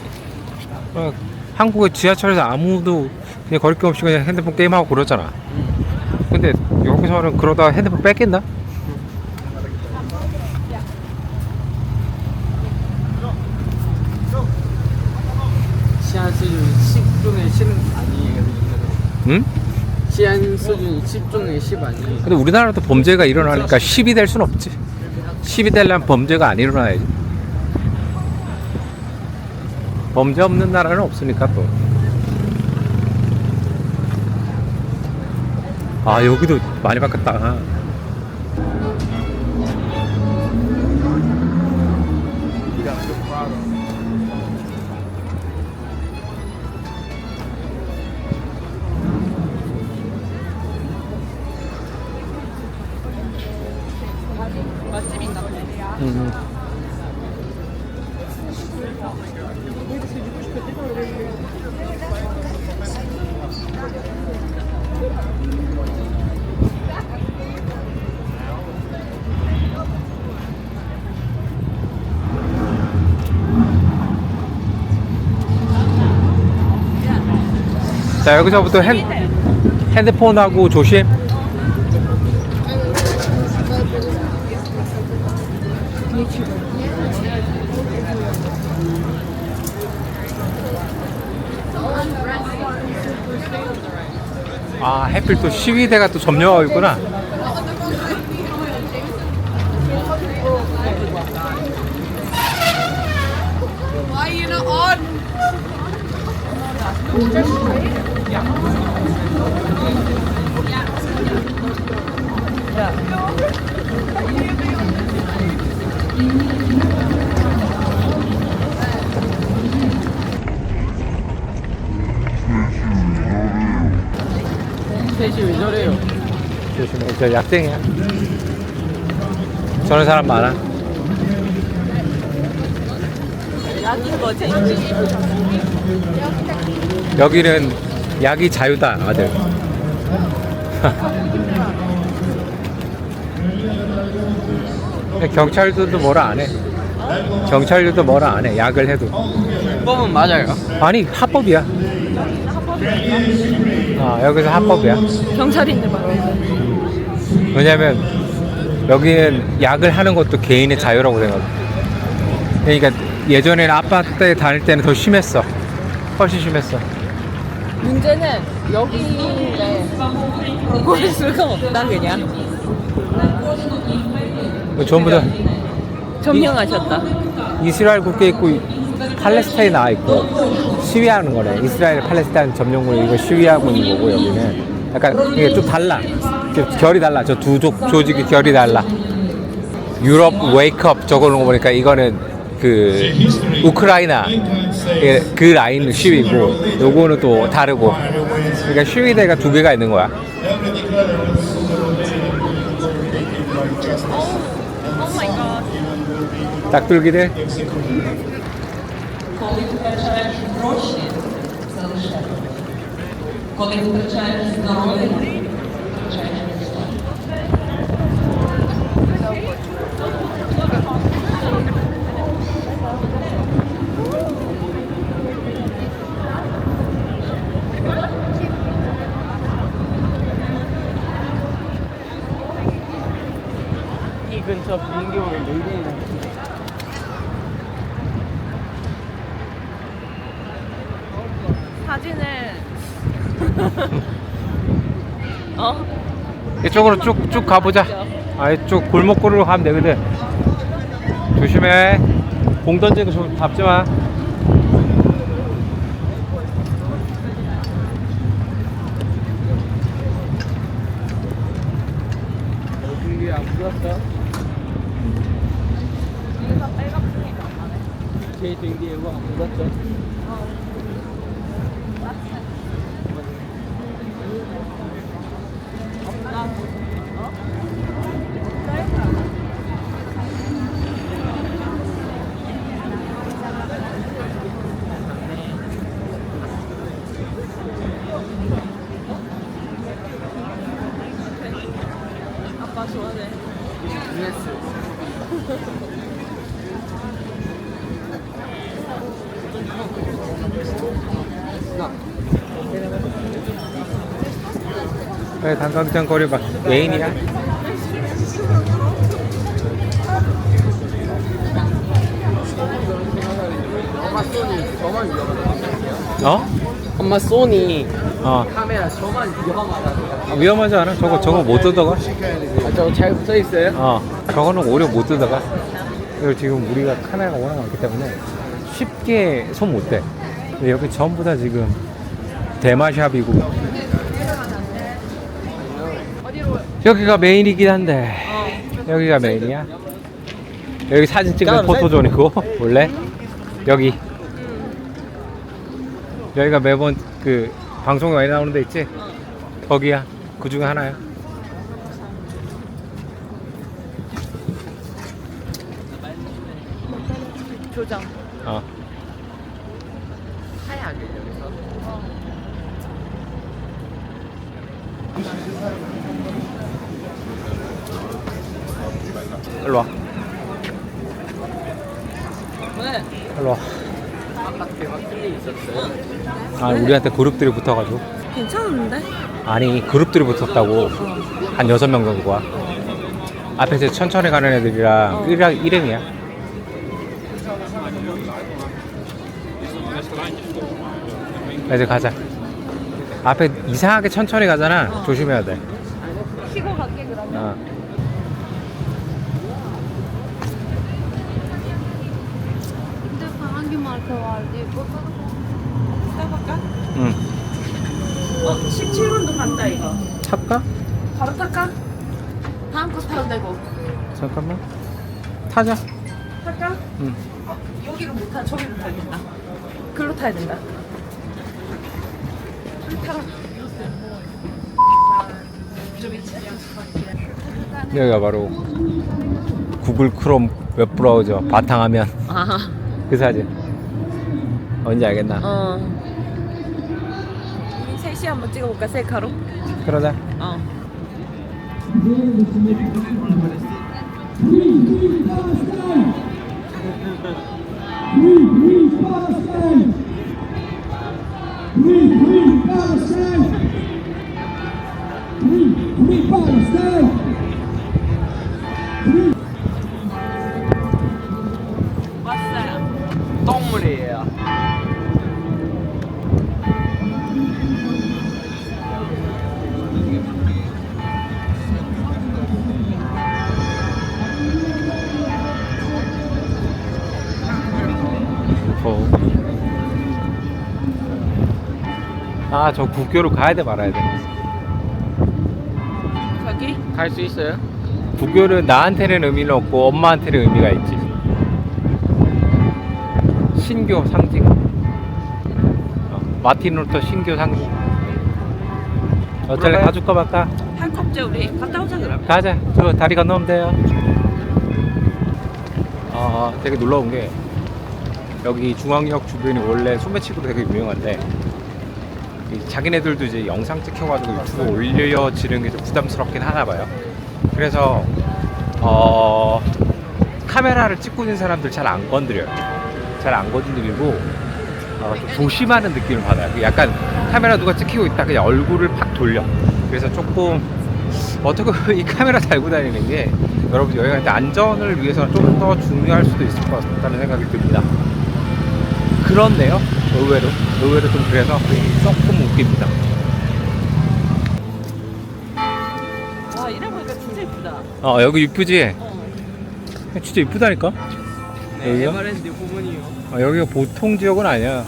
한국의 지하철에서 아무도 그냥 거리낌 없이 그냥 핸드폰 게임하고 그러잖아. 근데 여기서는 그러다가 핸드폰 뺏긴다? 시안 수준 10중에 10 아니에요? 응? 시안 수준이 10중에 10 아니에요? 근데 우리나라도 범죄가 일어나니까 10이 될 순 없지. 10이 되려면 범죄가 안 일어나야지. 범죄 없는 나라는 없으니까 또. 아, 여기도 많이 바뀌었다. 자, 여기서부터 핸드폰하고 조심. 아, 해필 또 시위대가 또 점령하고 있구나. 셋이 왜 저래요? 조심해. 저 약쟁이야. 저런 사람 많아. 약인 거지. 여기는 약이 자유다, 아들. 경찰들도 뭐라 안 해. 경찰들도 뭐라 안 해. 약을 해도. 법은 맞아요. 아니, 합법이야. 여기서 합법이야. 경찰인데 말고. 왜냐면 여기는 약을 하는 것도 개인의 자유라고 생각해. 그러니까 예전에는 아파트에 다닐 때는 더 심했어. 훨씬 심했어. 문제는 여기에 볼 수가 없다 그냥. 전부 다 점령하셨다. 이스라엘 국계 있고 팔레스타인에 나와 있고 시위하는 거네. 이스라엘 팔레스타인 점령군 이거 시위하고 있는 거고 여기는 약간 이게 좀 달라. 결이 달라. 저 두 조직이 결이 달라. 유럽 웨이크업 적어놓은 거 보니까 이거는 그 우크라이나 그 라인 시위고 요거는 또 다르고. 그러니까 시위대가 두 개가 있는 거야. 닭둘기들. 이 근처 비행기 오는 놀리는 사진을 이쪽으로 쭉 가보자. 이쪽 골목골로 가면 되거든. 조심해. 공 던지는 거 밟지 마. 여기 안 불었어? 제 등기에 이거 안 불었죠? 왜 단강장 거려봐. 메인이야? 엄마 소니 저만 위험하다. 어? 엄마 소니 어. 카메라 저만 위험하다. 위험하지 않아? 저거 못 뜯어가? 아, 저거 잘 붙어 있어요? 어. 저거는 오히려 못 뜯어가. 그리고 지금 우리가 카메라가 워낙 많기 때문에 쉽게 손 못 대. 근데 여기 전부 다 지금 대마샵이고. 여기가 메인이긴 한데. 여기가 메인이야? 여기 사진 찍는 포토존이고 원래 여기 여기가 매번 그 방송에 많이 나오는 데 있지? 거기야. 그 중에 하나야. 조장. 어. 하얗게 여기서. 일로 와. 네. 일로 와. 아까 대박 틀리 있었어요. 아, 우리한테 그룹들이 붙어가지고. 괜찮은데? 아니, 그룹들이 붙었다고. 한 6명 정도가. 앞에서 천천히 가는 애들이랑 일행이야. 이제 가자. 앞에 이상하게 천천히 가잖아. 조심해야 돼. 쉬고 갈게 그러면. 어. 타볼까? 응. 17분도 간다 이거. 탈까? 바로 탈까? 다음 거 타도 되고. 잠깐만. 타자. 탈까? 응. 여기로 못 타. 저기로 타야 된다. 글로 타야 된다. 타라. 여기가 바로 구글 크롬 웹브라우저 바탕화면 아. 그 사진. 뭔지 알겠나? 우리 셋이 한번 찍어볼까 셀카로? 그러자. 왔어요. 똥물이에요. 아, 저 국교로 가야 돼 말아야 돼? 저기? 갈 수 있어요? 국교는 나한테는 의미는 없고 엄마한테는 의미가 있지. 신교 상징. 마틴 루터 신교 상징. 어쩔래? 가줄까 말까? 할 거 없죠 우리? 갔다 오자 그럼. 가자. 저 다리 건너면 돼요. 되게 놀라운 게 여기 중앙역 주변이 원래 소매치기로 되게 유명한데 자기네들도 이제 영상 찍혀가지고 유튜브에 올려지는 게 좀 부담스럽긴 하나 봐요. 그래서 카메라를 찍고 있는 사람들 잘 안 건드려요. 잘 안 건드리고 좀 조심하는 느낌을 받아요. 약간 카메라 누가 찍히고 있다 그냥 얼굴을 팍 돌려. 그래서 조금 어떻게 이 카메라 달고 다니는 게 여러분 여행할 때 안전을 위해서는 좀 더 중요할 수도 있을 것 같다는 생각이 듭니다. 그렇네요. 의외로 좀 그래서 조금 웃깁니다. 와 이래보니까 진짜 예쁘다. 여기 이쁘지? 진짜 이쁘다니까? 여기가? 에버랜드 부모님이요. 여기가 보통 지역은 아니야.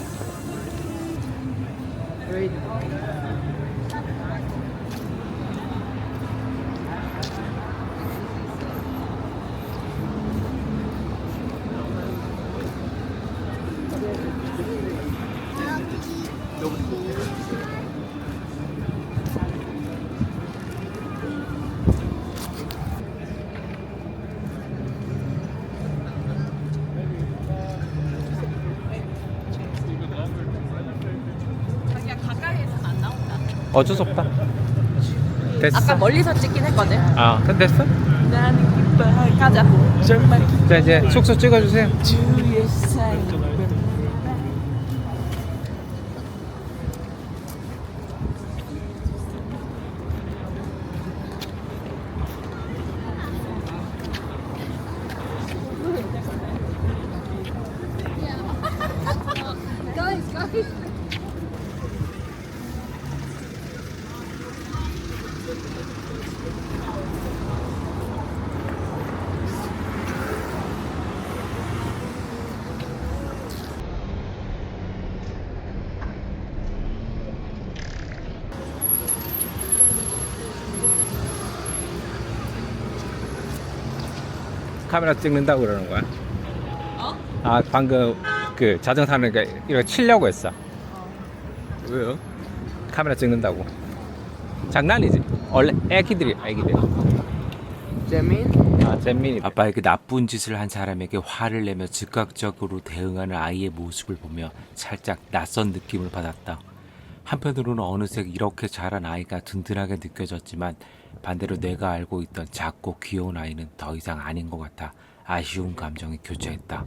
자기가 가까이에서는 안 나온다. 어쩔 수 없다. 됐어. 아까 멀리서 찍긴 했거든. 근데 됐어? 나는 가자. 자, 이제 숙소 찍어주세요. 주의 사랑. 카메라 찍는다고 그러는 거야? 어? 아, 방금 그 자전거 타는 게 이거 치려고 했어. 왜요? 카메라 찍는다고. 장난이지. 원래 애기들이. 재민? 아, 잼민이. 아빠에게 나쁜 짓을 한 사람에게 화를 내며 즉각적으로 대응하는 아이의 모습을 보며 살짝 낯선 느낌을 받았다. 한편으로는 어느새 이렇게 자란 아이가 든든하게 느껴졌지만 반대로 내가 알고 있던 작고 귀여운 아이는 더 이상 아닌 것 같아 아쉬운 감정이 교차했다.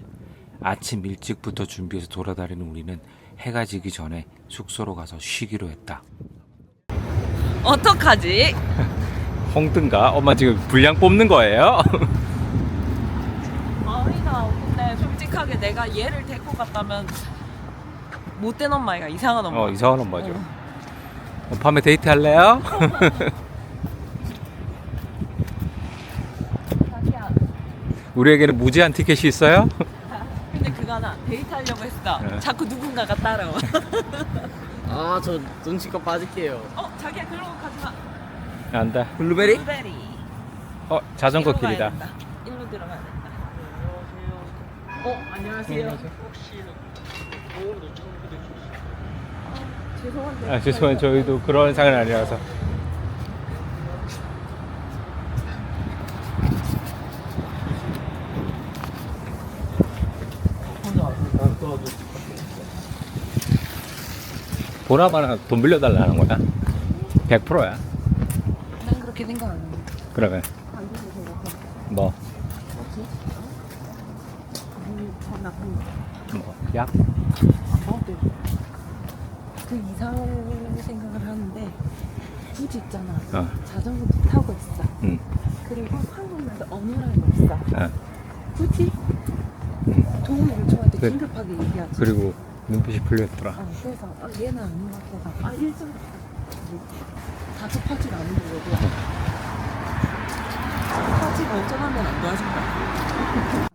아침 일찍부터 준비해서 돌아다니는 우리는 해가 지기 전에 숙소로 가서 쉬기로 했다. 어떡하지? 홍든가? 엄마 지금 분량 뽑는 거예요? 아니나 근데 솔직하게 내가 얘를 데리고 갔다면 못된 엄마가 이상한 엄마. 이상한 엄마죠. 밤에 데이트 할래요? 자기야. 우리에게는 무제한 티켓이 있어요? 근데 그거나 데이트하려고 했어. 네. 자꾸 누군가가 따라와. 아, 저 눈치껏 빠질게요. 자기야 글로 가지 마. 안 돼. 블루베리? 블루베리. 자전거 일로 길이다. 가야 된다. 일로 들어가야 된다. 안녕하세요. 죄송한데. 아, 죄송해요. 저희도 그런 상은 아니라서. 보나마나 돈 빌려달라는 거야? 100%야. 난 그렇게 생각 안 해. 그러면 뭐? 뭐? 약? 그 이상한 생각을 하는데 굳이 있잖아. 어. 자전거도 타고 있어. 응. 그리고 한국에서 어눌한 거 있어. 어. 굳이 도움을 요청할 때 그래. 긴급하게 얘기하지. 그리고 눈빛이 풀렸더라. 그래서 얘는 아닌 것 같아서 일정 다급하지가 않은 거고 하지가 어쩌면 안 도와준다.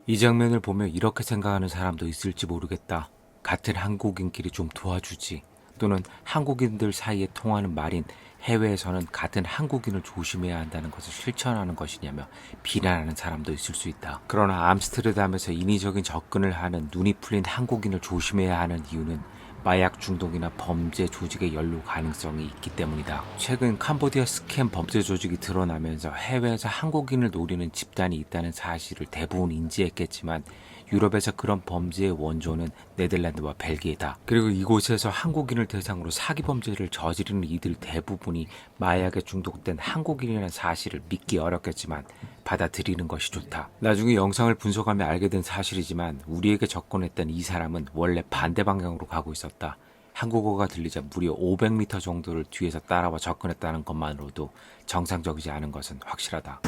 이 장면을 보며 이렇게 생각하는 사람도 있을지 모르겠다. 같은 한국인끼리 좀 도와주지. 또는 한국인들 사이에 통하는 말인 해외에서는 같은 한국인을 조심해야 한다는 것을 실천하는 것이냐며 비난하는 사람도 있을 수 있다. 그러나 암스테르담에서 인위적인 접근을 하는 눈이 풀린 한국인을 조심해야 하는 이유는 마약 중독이나 범죄 조직의 연루 가능성이 있기 때문이다. 최근 캄보디아 스캠 범죄 조직이 드러나면서 해외에서 한국인을 노리는 집단이 있다는 사실을 대부분 인지했겠지만 유럽에서 그런 범죄의 원조는 네덜란드와 벨기에다. 그리고 이곳에서 한국인을 대상으로 사기 범죄를 저지르는 이들 대부분이 마약에 중독된 한국인이라는 사실을 믿기 어렵겠지만 받아들이는 것이 좋다. 나중에 영상을 분석하며 알게 된 사실이지만 우리에게 접근했던 이 사람은 원래 반대 방향으로 가고 있었다. 한국어가 들리자 무려 500m 정도를 뒤에서 따라와 접근했다는 것만으로도 정상적이지 않은 것은 확실하다.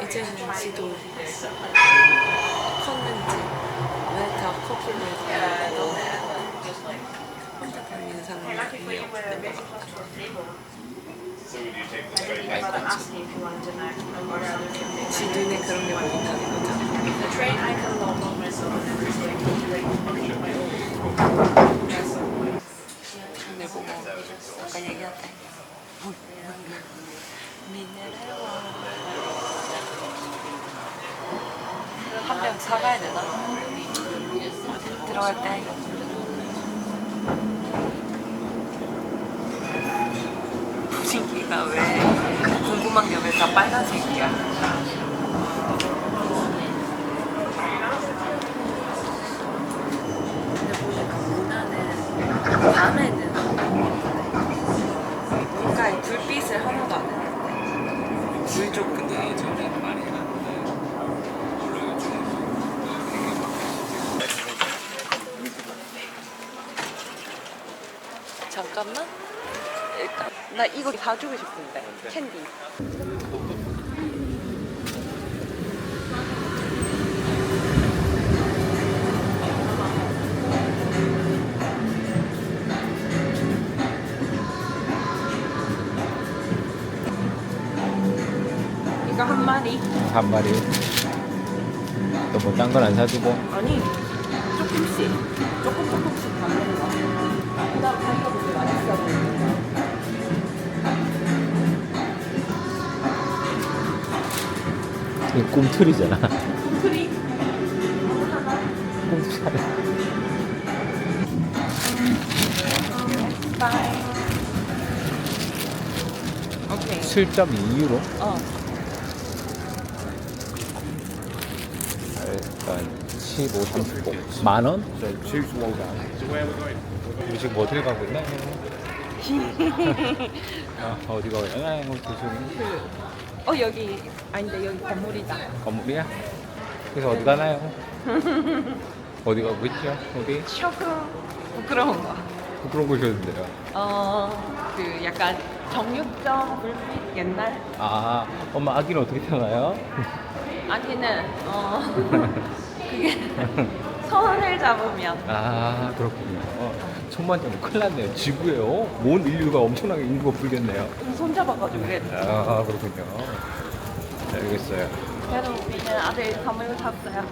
이제는 지도 컸는지 왜 다 커플로 다니고 혼자 다니는 사람이 거의 없는 것 같아요. 지 눈에 그런 게 보인다는 거죠. 눈을 보고 아까 얘기했대. 한 병 사가야 되나? 들어갈 때 분위기가 왜 궁금한 게 왜 다 빨간색이야? 잠깐만. 일단 나 이거 사주고 싶은데 캔디. 이거 한 마리. 한 마리. 또 뭐 딴 건 안 사주고. 아니 조금씩 조금씩 담는 거. 그다음 자기가 되게 맛있어 보이는 거. 이 꿈틀이잖아. 프리. 꿈틀. 바이. 오케이. 7.2유로. 일단 15, 35. 만 원? 우리 지금 어디를 가고 있나요? 어디 가고 있나요? 조심히. 여기 아닌데 여기 건물이다. 건물이야? 그래서 어디 가나요? 어디 가고 있죠? 어디? 조금 부끄러운 거. 부끄러운 곳이었는데요. 그 약간 정육점 불빛 옛날. 아, 엄마 아기는 어떻게 태어나요? 아기는 그게 손을 잡으면 아, 그렇군요. 천만 점 큰일 났네요. 지구에요. 온 인류가 엄청나게 인구가 불겠네요. 손 잡아가지고 그래. 아, 그렇군요. 네, 알겠어요. 그래도 우리는 아들 선물 샀어요.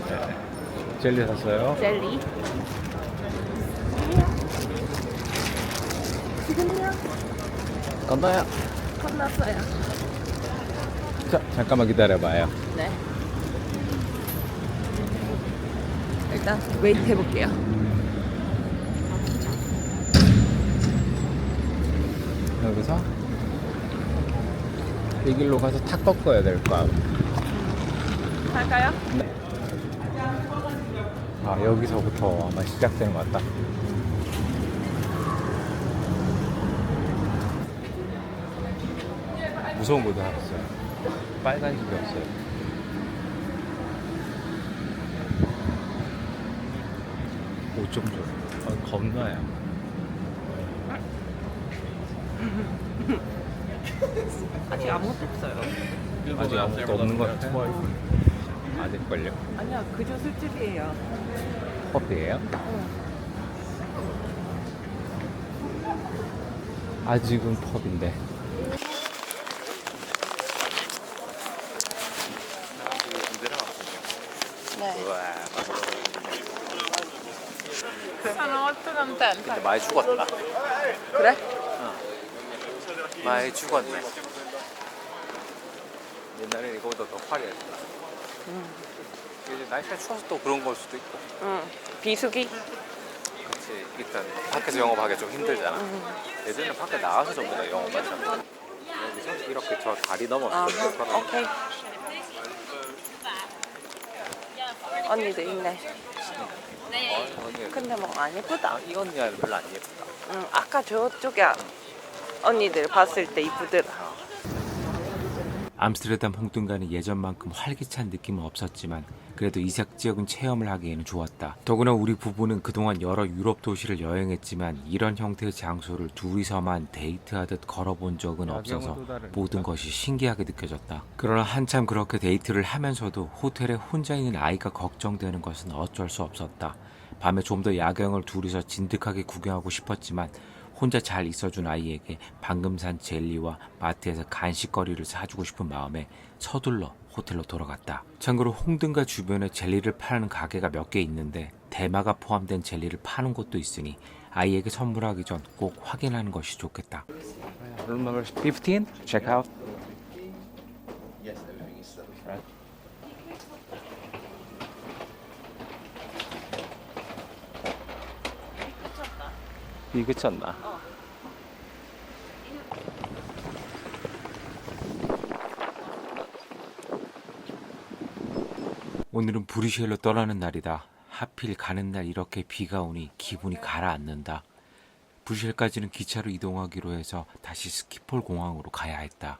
네. 젤리 샀어요? 젤리. 지금요? 건너요. 끝났어요. 자, 잠깐만 기다려봐요. 네. 일단 웨이트 해볼게요. 여기서 이 길로 가서 탁 꺾어야 될 거야. 할까요? 네. 아, 여기서부터 아마 시작되는 것 같다. 무서운 곳에 왔어요. 빨간 집이었어요. 옷 좀 줘. 겁나요. 아직 아무것도 없어요. 아직 아무것도 없는 것 같아요. 아직걸요? 아니야, 그저 술집이에요. 커피예요? 아직은 펍인데. 네. 근데 많이 죽었다. 그래? 많이 죽었네. 옛날에 이거보다 더 화려했다. 이제 날씨가 추워서 또 그런 걸 수도 있고. 응. 비수기? 그치. 일단 밖에서 영업하기가 좀 힘들잖아. 예전에 밖에 나가서 전부 다 영업하잖아. 여기서 이렇게 저 다리 넘어서 오케이. 언니도 있네. 근데 뭐 안 예쁘다. 이 언니는 별로 안 예쁘다. 응, 아까 저쪽에 언니들 봤을 때 이쁘더라. 암스테르담 홍등가는 예전만큼 활기찬 느낌은 없었지만 그래도 이색적인 체험을 하기에는 좋았다. 더구나 우리 부부는 그동안 여러 유럽 도시를 여행했지만 이런 형태의 장소를 둘이서만 데이트하듯 걸어본 적은 없어서 모든 것이 신기하게 느껴졌다. 그러나 한참 그렇게 데이트를 하면서도 호텔에 혼자 있는 아이가 걱정되는 것은 어쩔 수 없었다. 밤에 좀 더 야경을 둘이서 진득하게 구경하고 싶었지만 혼자 잘 있어준 아이에게 방금 산 젤리와 마트에서 간식거리를 사주고 싶은 마음에 서둘러 호텔로 돌아갔다. 참고로 홍등가 주변에 젤리를 파는 가게가 몇 개 있는데 대마가 포함된 젤리를 파는 곳도 있으니 아이에게 선물하기 전 꼭 확인하는 것이 좋겠다. Room number 15, check out. 비 그쳤나? 오늘은 브뤼셀로 떠나는 날이다. 하필 가는 날 이렇게 비가 오니 기분이 가라앉는다. 브뤼셀까지는 기차로 이동하기로 해서 다시 스키폴 공항으로 가야 했다.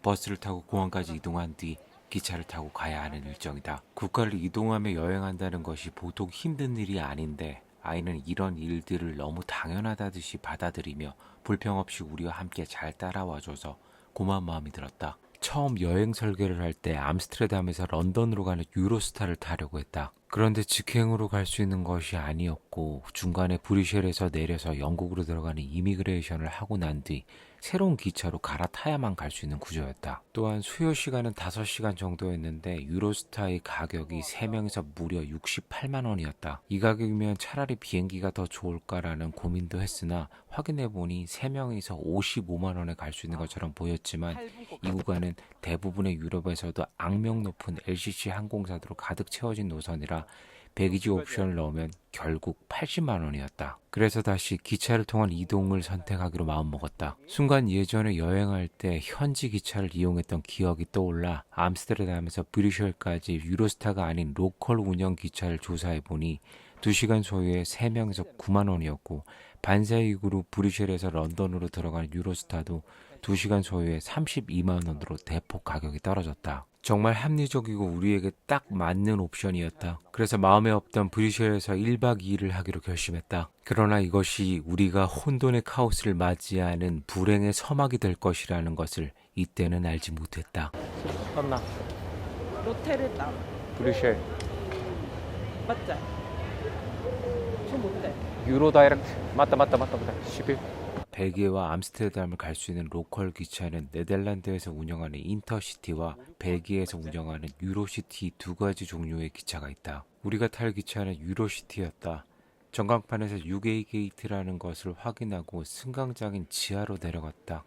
버스를 타고 공항까지 이동한 뒤 기차를 타고 가야 하는 일정이다. 국가를 이동하며 여행한다는 것이 보통 힘든 일이 아닌데 아이는 이런 일들을 너무 당연하다듯이 받아들이며 불평 없이 우리와 함께 잘 따라와줘서 고마운 마음이 들었다. 처음 여행 설계를 할 때 암스테르담에서 런던으로 가는 유로스타를 타려고 했다. 그런데 직행으로 갈 수 있는 것이 아니었고 중간에 브뤼셀에서 내려서 영국으로 들어가는 이미그레이션을 하고 난 뒤 새로운 기차로 갈아타야만 갈 수 있는 구조였다. 또한 수요 시간은 5시간 정도였는데 유로스타의 가격이 3명에서 무려 68만 원이었다. 이 가격이면 차라리 비행기가 더 좋을까라는 고민도 했으나 확인해보니 3명에서 55만 원에 갈 수 있는 것처럼 보였지만 이 구간은 대부분의 유럽에서도 악명 높은 LCC 항공사들로 가득 채워진 노선이라 배기지 옵션을 넣으면 결국 80만 원이었다. 그래서 다시 기차를 통한 이동을 선택하기로 마음먹었다. 순간 예전에 여행할 때 현지 기차를 이용했던 기억이 떠올라 암스테르담에서 브뤼셀까지 유로스타가 아닌 로컬 운영 기차를 조사해보니 2시간 소요에 3명에서 9만 원이었고 반사이익으로 브뤼셀에서 런던으로 들어가는 유로스타도 2시간 소요에 32만 원으로 대폭 가격이 떨어졌다. 정말 합리적이고 우리에게 딱 맞는 옵션이었다. 그래서 마음에 없던 브뤼셀에서 1박 2일을 하기로 결심했다. 그러나 이것이 우리가 혼돈의 카오스를 맞이하는 불행의 서막이 될 것이라는 것을 이때는 알지 못했다. 맞나? 로테르담 브뤼셀 맞지? 저 못돼. 유로 다이렉트 맞다 11. 벨기에와 암스테르담을 갈 수 있는 로컬 기차는 네덜란드에서 운영하는 인터시티와 벨기에에서 운영하는 유로시티 2가지 종류의 기차가 있다. 우리가 탈 기차는 유로시티였다. 전광판에서 6A 게이트라는 것을 확인하고 승강장인 지하로 내려갔다.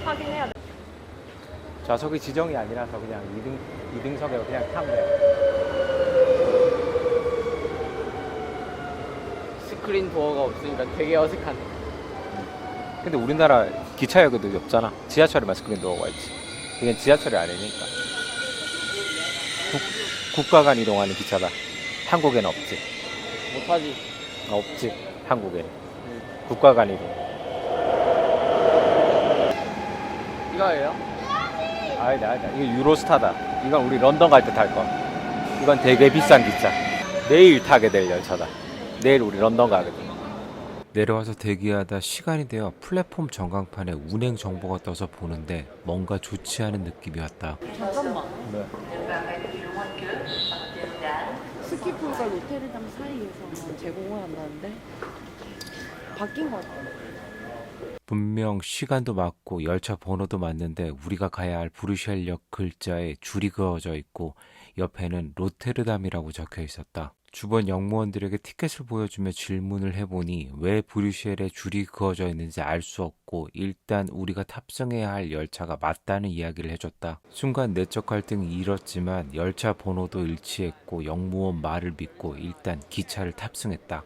확인해야 돼. 좌석이 지정이 아니라서 그냥 2등석에 그냥 타면 돼. 스크린 도어가 없으니까 되게 어색하네. 근데 우리나라 기차역에도 없잖아. 지하철에만 스크린 도어가 있지. 이건 지하철이 아니니까. 국가 간 이동하는 기차다. 한국에는 없지. 못하지. 없지. 한국에는. 국가 간 이동. 이거예요? 아니다. 이거 유로스타다. 이건 우리 런던 갈 때 탈 거. 이건 되게 비싼 기차. 내일 타게 될 열차다. 내일 우리 런던 가거든. 내려와서 대기하다 시간이 되어 플랫폼 전광판에 운행 정보가 떠서 보는데 뭔가 좋지 않은 느낌이었다. 잠깐만. 네. 스키풀과 로테르담 사이에서만 제공을 한다는데 바뀐 것 같아. 분명 시간도 맞고 열차 번호도 맞는데 우리가 가야 할 브뤼셀역 글자에 줄이 그어져 있고 옆에는 로테르담이라고 적혀 있었다. 주변 영무원들에게 티켓을 보여주며 질문을 해보니 왜 브뤼셀에 줄이 그어져 있는지 알 수 없고 일단 우리가 탑승해야 할 열차가 맞다는 이야기를 해줬다. 순간 내적 갈등이 일었지만 열차 번호도 일치했고 영무원 말을 믿고 일단 기차를 탑승했다.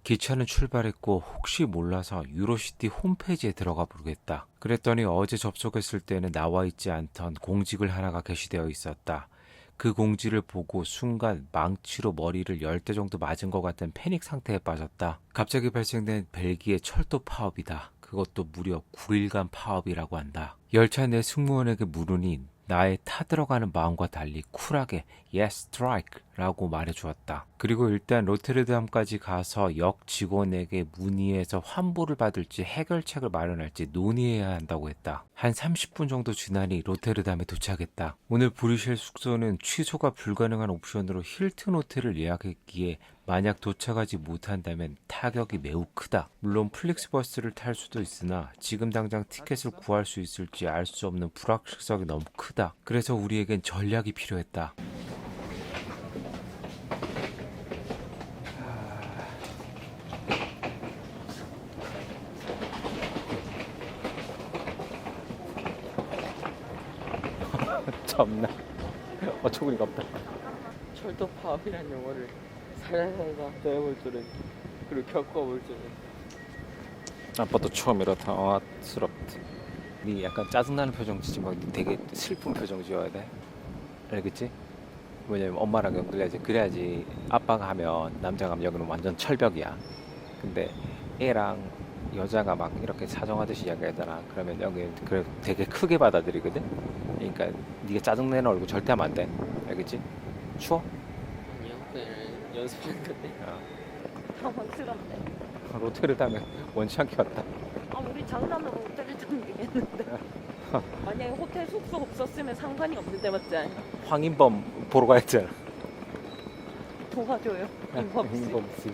기차는 출발했고 혹시 몰라서 유로시티 홈페이지에 들어가 보겠다. 그랬더니 어제 접속했을 때는 나와 있지 않던 공지글 하나가 게시되어 있었다. 그 공지를 보고 순간 망치로 머리를 10대 정도 맞은 것 같은 패닉 상태에 빠졌다. 갑자기 발생된 벨기에 철도 파업이다. 그것도 무려 9일간 파업이라고 한다. 열차 내 승무원에게 물으니 나의 타들어가는 마음과 달리 쿨하게 Yes, strike 라고 말해주었다. 그리고 일단 로테르담까지 가서 역 직원에게 문의해서 환불을 받을지 해결책을 마련할지 논의해야 한다고 했다. 한 30분 정도 지나니 로테르담에 도착했다. 오늘 브뤼셀 숙소는 취소가 불가능한 옵션으로 힐튼 호텔을 예약했기에 만약 도착하지 못한다면 타격이 매우 크다. 물론 플릭스버스를 탈 수도 있으나 지금 당장 티켓을 구할 수 있을지 알 수 없는 불확실성이 너무 크다. 그래서 우리에겐 전략이 필요했다. 참나. 어처구니가 없다. 철도 파업이라는 용어를 살살살살 배워볼 줄은, 그리고 겪어볼 줄은. 아빠도 처음 이렇다. 당황스럽다. 니 약간 짜증나는 표정 지지 말고 되게 슬픈 표정 지어야 돼. 알겠지? 왜냐면 엄마랑 연결해야지. 그래야지 아빠가 하면 남자가 하면 여기는 완전 철벽이야. 근데 애랑 여자가 막 이렇게 사정하듯이 이야기하잖아. 그러면 여기 그래 되게 크게 받아들이거든. 그러니까 네가 짜증내는 얼굴 절대 하면 안 돼. 알겠지? 추워? 아니요, 그냥 연습한 건데. 당황스럽네. 로테를 타면 원치 않게 왔다. 아 우리 장난으로 호텔을 잠기겠는데. 만약에 호텔 숙소 없었으면 상관이 없는데 맞지? 황인범 보러 가야잖아. 도와줘요. 임법씨. 황인범 씨.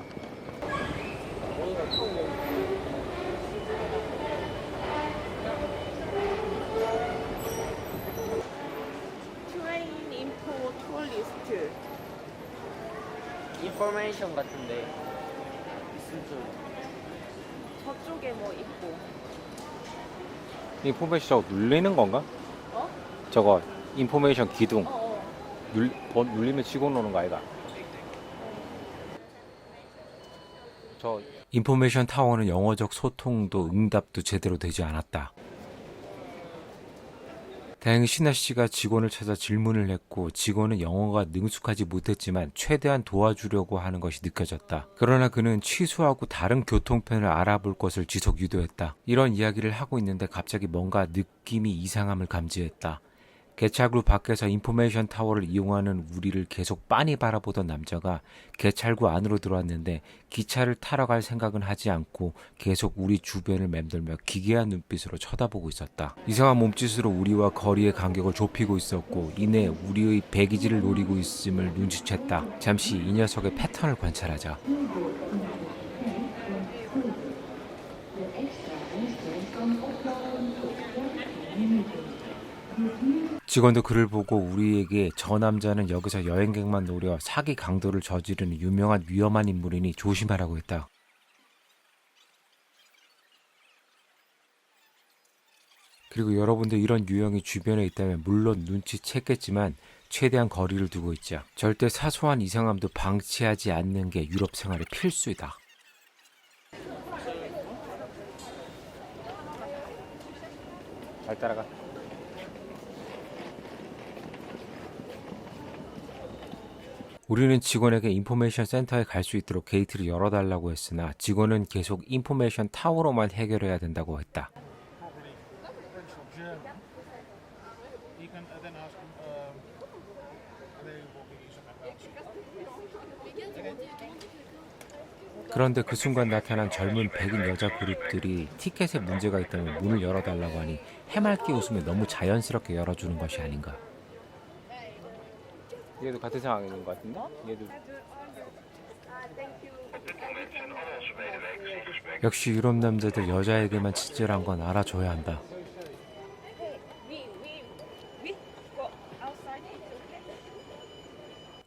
트레인 인포 투어리스트. 인포메이션 같은데 있을 줄. 저쪽에 뭐 있고. 인포메이션 저거 눌리는 건가? 어? 저거 인포메이션 기둥 어. 눌리면 치고 노는 거 아이가? 저 인포메이션 타워는 영어적 소통도 응답도 제대로 되지 않았다. 다행히 신하 씨가 직원을 찾아 질문을 했고 직원은 영어가 능숙하지 못했지만 최대한 도와주려고 하는 것이 느껴졌다. 그러나 그는 취소하고 다른 교통편을 알아볼 것을 지속 유도했다. 이런 이야기를 하고 있는데 갑자기 뭔가 느낌이 이상함을 감지했다. 개찰구 밖에서 인포메이션 타워를 이용하는 우리를 계속 빤히 바라보던 남자가 개찰구 안으로 들어왔는데 기차를 타러 갈 생각은 하지 않고 계속 우리 주변을 맴돌며 기괴한 눈빛으로 쳐다보고 있었다. 이상한 몸짓으로 우리와 거리의 간격을 좁히고 있었고 이내 우리의 배기지를 노리고 있음을 눈치챘다. 잠시 이 녀석의 패턴을 관찰하자. 직원도 그를 보고 우리에게 저 남자는 여기서 여행객만 노려 사기 강도를 저지르는 유명한 위험한 인물이니 조심하라고 했다. 그리고 여러분들 이런 유형이 주변에 있다면 물론 눈치챘겠지만 최대한 거리를 두고 있자. 절대 사소한 이상함도 방치하지 않는 게 유럽 생활의 필수이다. 잘 따라가. 우리는 직원에게 인포메이션 센터에 갈 수 있도록 게이트를 열어달라고 했으나 직원은 계속 인포메이션 타워로만 해결해야 된다고 했다. 그런데 그 순간 나타난 젊은 백인 여자 그룹들이 티켓에 문제가 있다면 문을 열어달라고 하니 해맑게 웃으며 너무 자연스럽게 열어주는 것이 아닌가. 얘도 같은 상황에 있는 것 같은데? 얘도 역시 유럽 남자들 여자에게만 친절한 건 알아줘야 한다.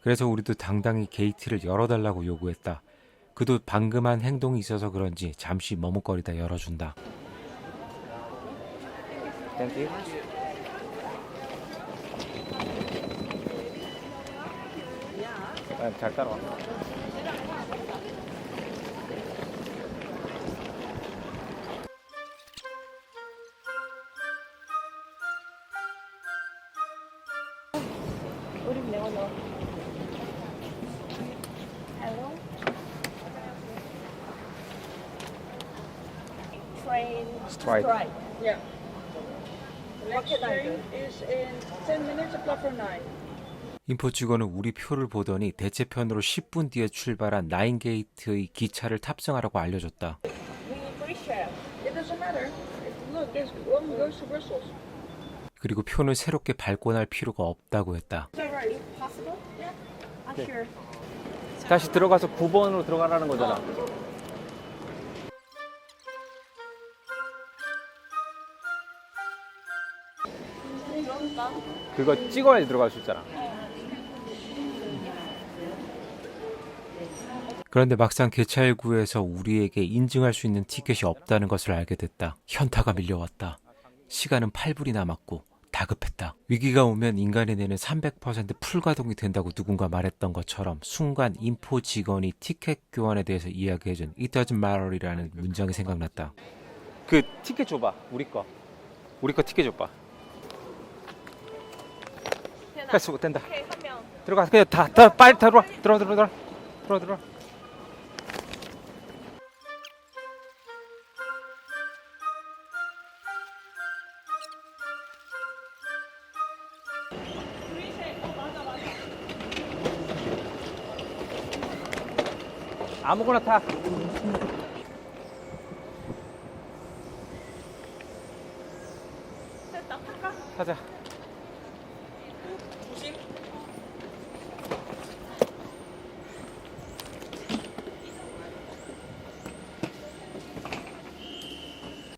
그래서 우리도 당당히 게이트를 열어달라고 요구했다. 그도 방금 한 행동이 있어서 그런지 잠시 머뭇거리다 열어준다. 땡큐. 잘 따라와. 우리 내가 넣어. Hello. Train Strike. Yeah. Next train is in 10 minutes at platform 9. 인포 직원은 우리 표를 보더니 대체편으로 10분 뒤에 출발한 나인게이트의 기차를 탑승하라고 알려줬다. We need free share. It doesn't matter. Look, this one goes to Brussels. 그리고 표는 새롭게 발권할 필요가 없다고 했다. Is that right? Possible? Yeah. I'm sure. 다시 들어가서 9번으로 들어가라는 거잖아. 그거 찍어야지 들어갈 수 있잖아. 그런데 막상 개찰구에서 우리에게 인증할 수 있는 티켓이 없다는 것을 알게 됐다. 현타가 밀려왔다. 시간은 8분이 남았고 다급했다. 위기가 오면 인간의 뇌는 300% 풀가동이 된다고 누군가 말했던 것처럼 순간 인포 직원이 티켓 교환에 대해서 이야기해준 It doesn't matter이라는 문장이 생각났다. 그 티켓 줘봐. 우리 거 티켓 줘봐. 됐어, 된다. 들어가. 그냥 다 빨리 들어와. 들어와. 아무거나 타. 타자.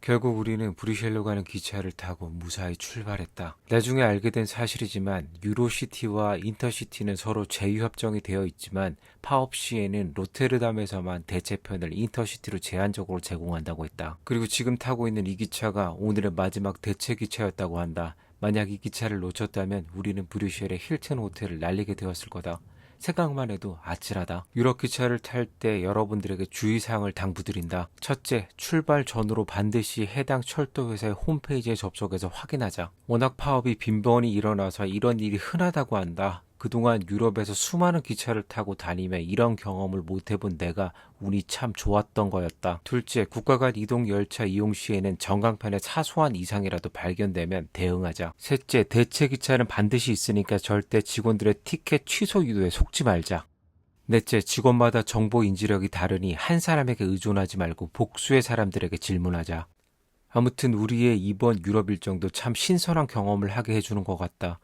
결국 우리는 브뤼셀로 가는 기차를 타고 무사히 출발했다. 나중에 알게 된 사실이지만 유로시티와 인터시티는 서로 제휴협정이 되어 있지만 파업시에는 로테르담에서만 대체편을 인터시티로 제한적으로 제공한다고 했다. 그리고 지금 타고 있는 이 기차가 오늘의 마지막 대체 기차였다고 한다. 만약 이 기차를 놓쳤다면 우리는 브뤼셀의 힐튼 호텔을 날리게 되었을 거다. 생각만 해도 아찔하다. 유럽 기차를 탈 때 여러분들에게 주의사항을 당부드린다. 첫째, 출발 전후로 반드시 해당 철도회사의 홈페이지에 접속해서 확인하자. 워낙 파업이 빈번히 일어나서 이런 일이 흔하다고 한다. 그동안 유럽에서 수많은 기차를 타고 다니며 이런 경험을 못 해본 내가 운이 참 좋았던 거였다. 둘째, 국가 간 이동 열차 이용 시에는 전광판에 사소한 이상이라도 발견되면 대응하자. 셋째, 대체 기차는 반드시 있으니까 절대 직원들의 티켓 취소 유도에 속지 말자. 넷째, 직원마다 정보 인지력이 다르니 한 사람에게 의존하지 말고 복수의 사람들에게 질문하자. 아무튼 우리의 이번 유럽 일정도 참 신선한 경험을 하게 해주는 것 같다.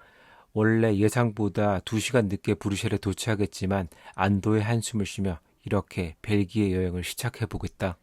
원래 예상보다 2시간 늦게 브뤼셀에 도착했지만 안도의 한숨을 쉬며 이렇게 벨기에 여행을 시작해보겠다.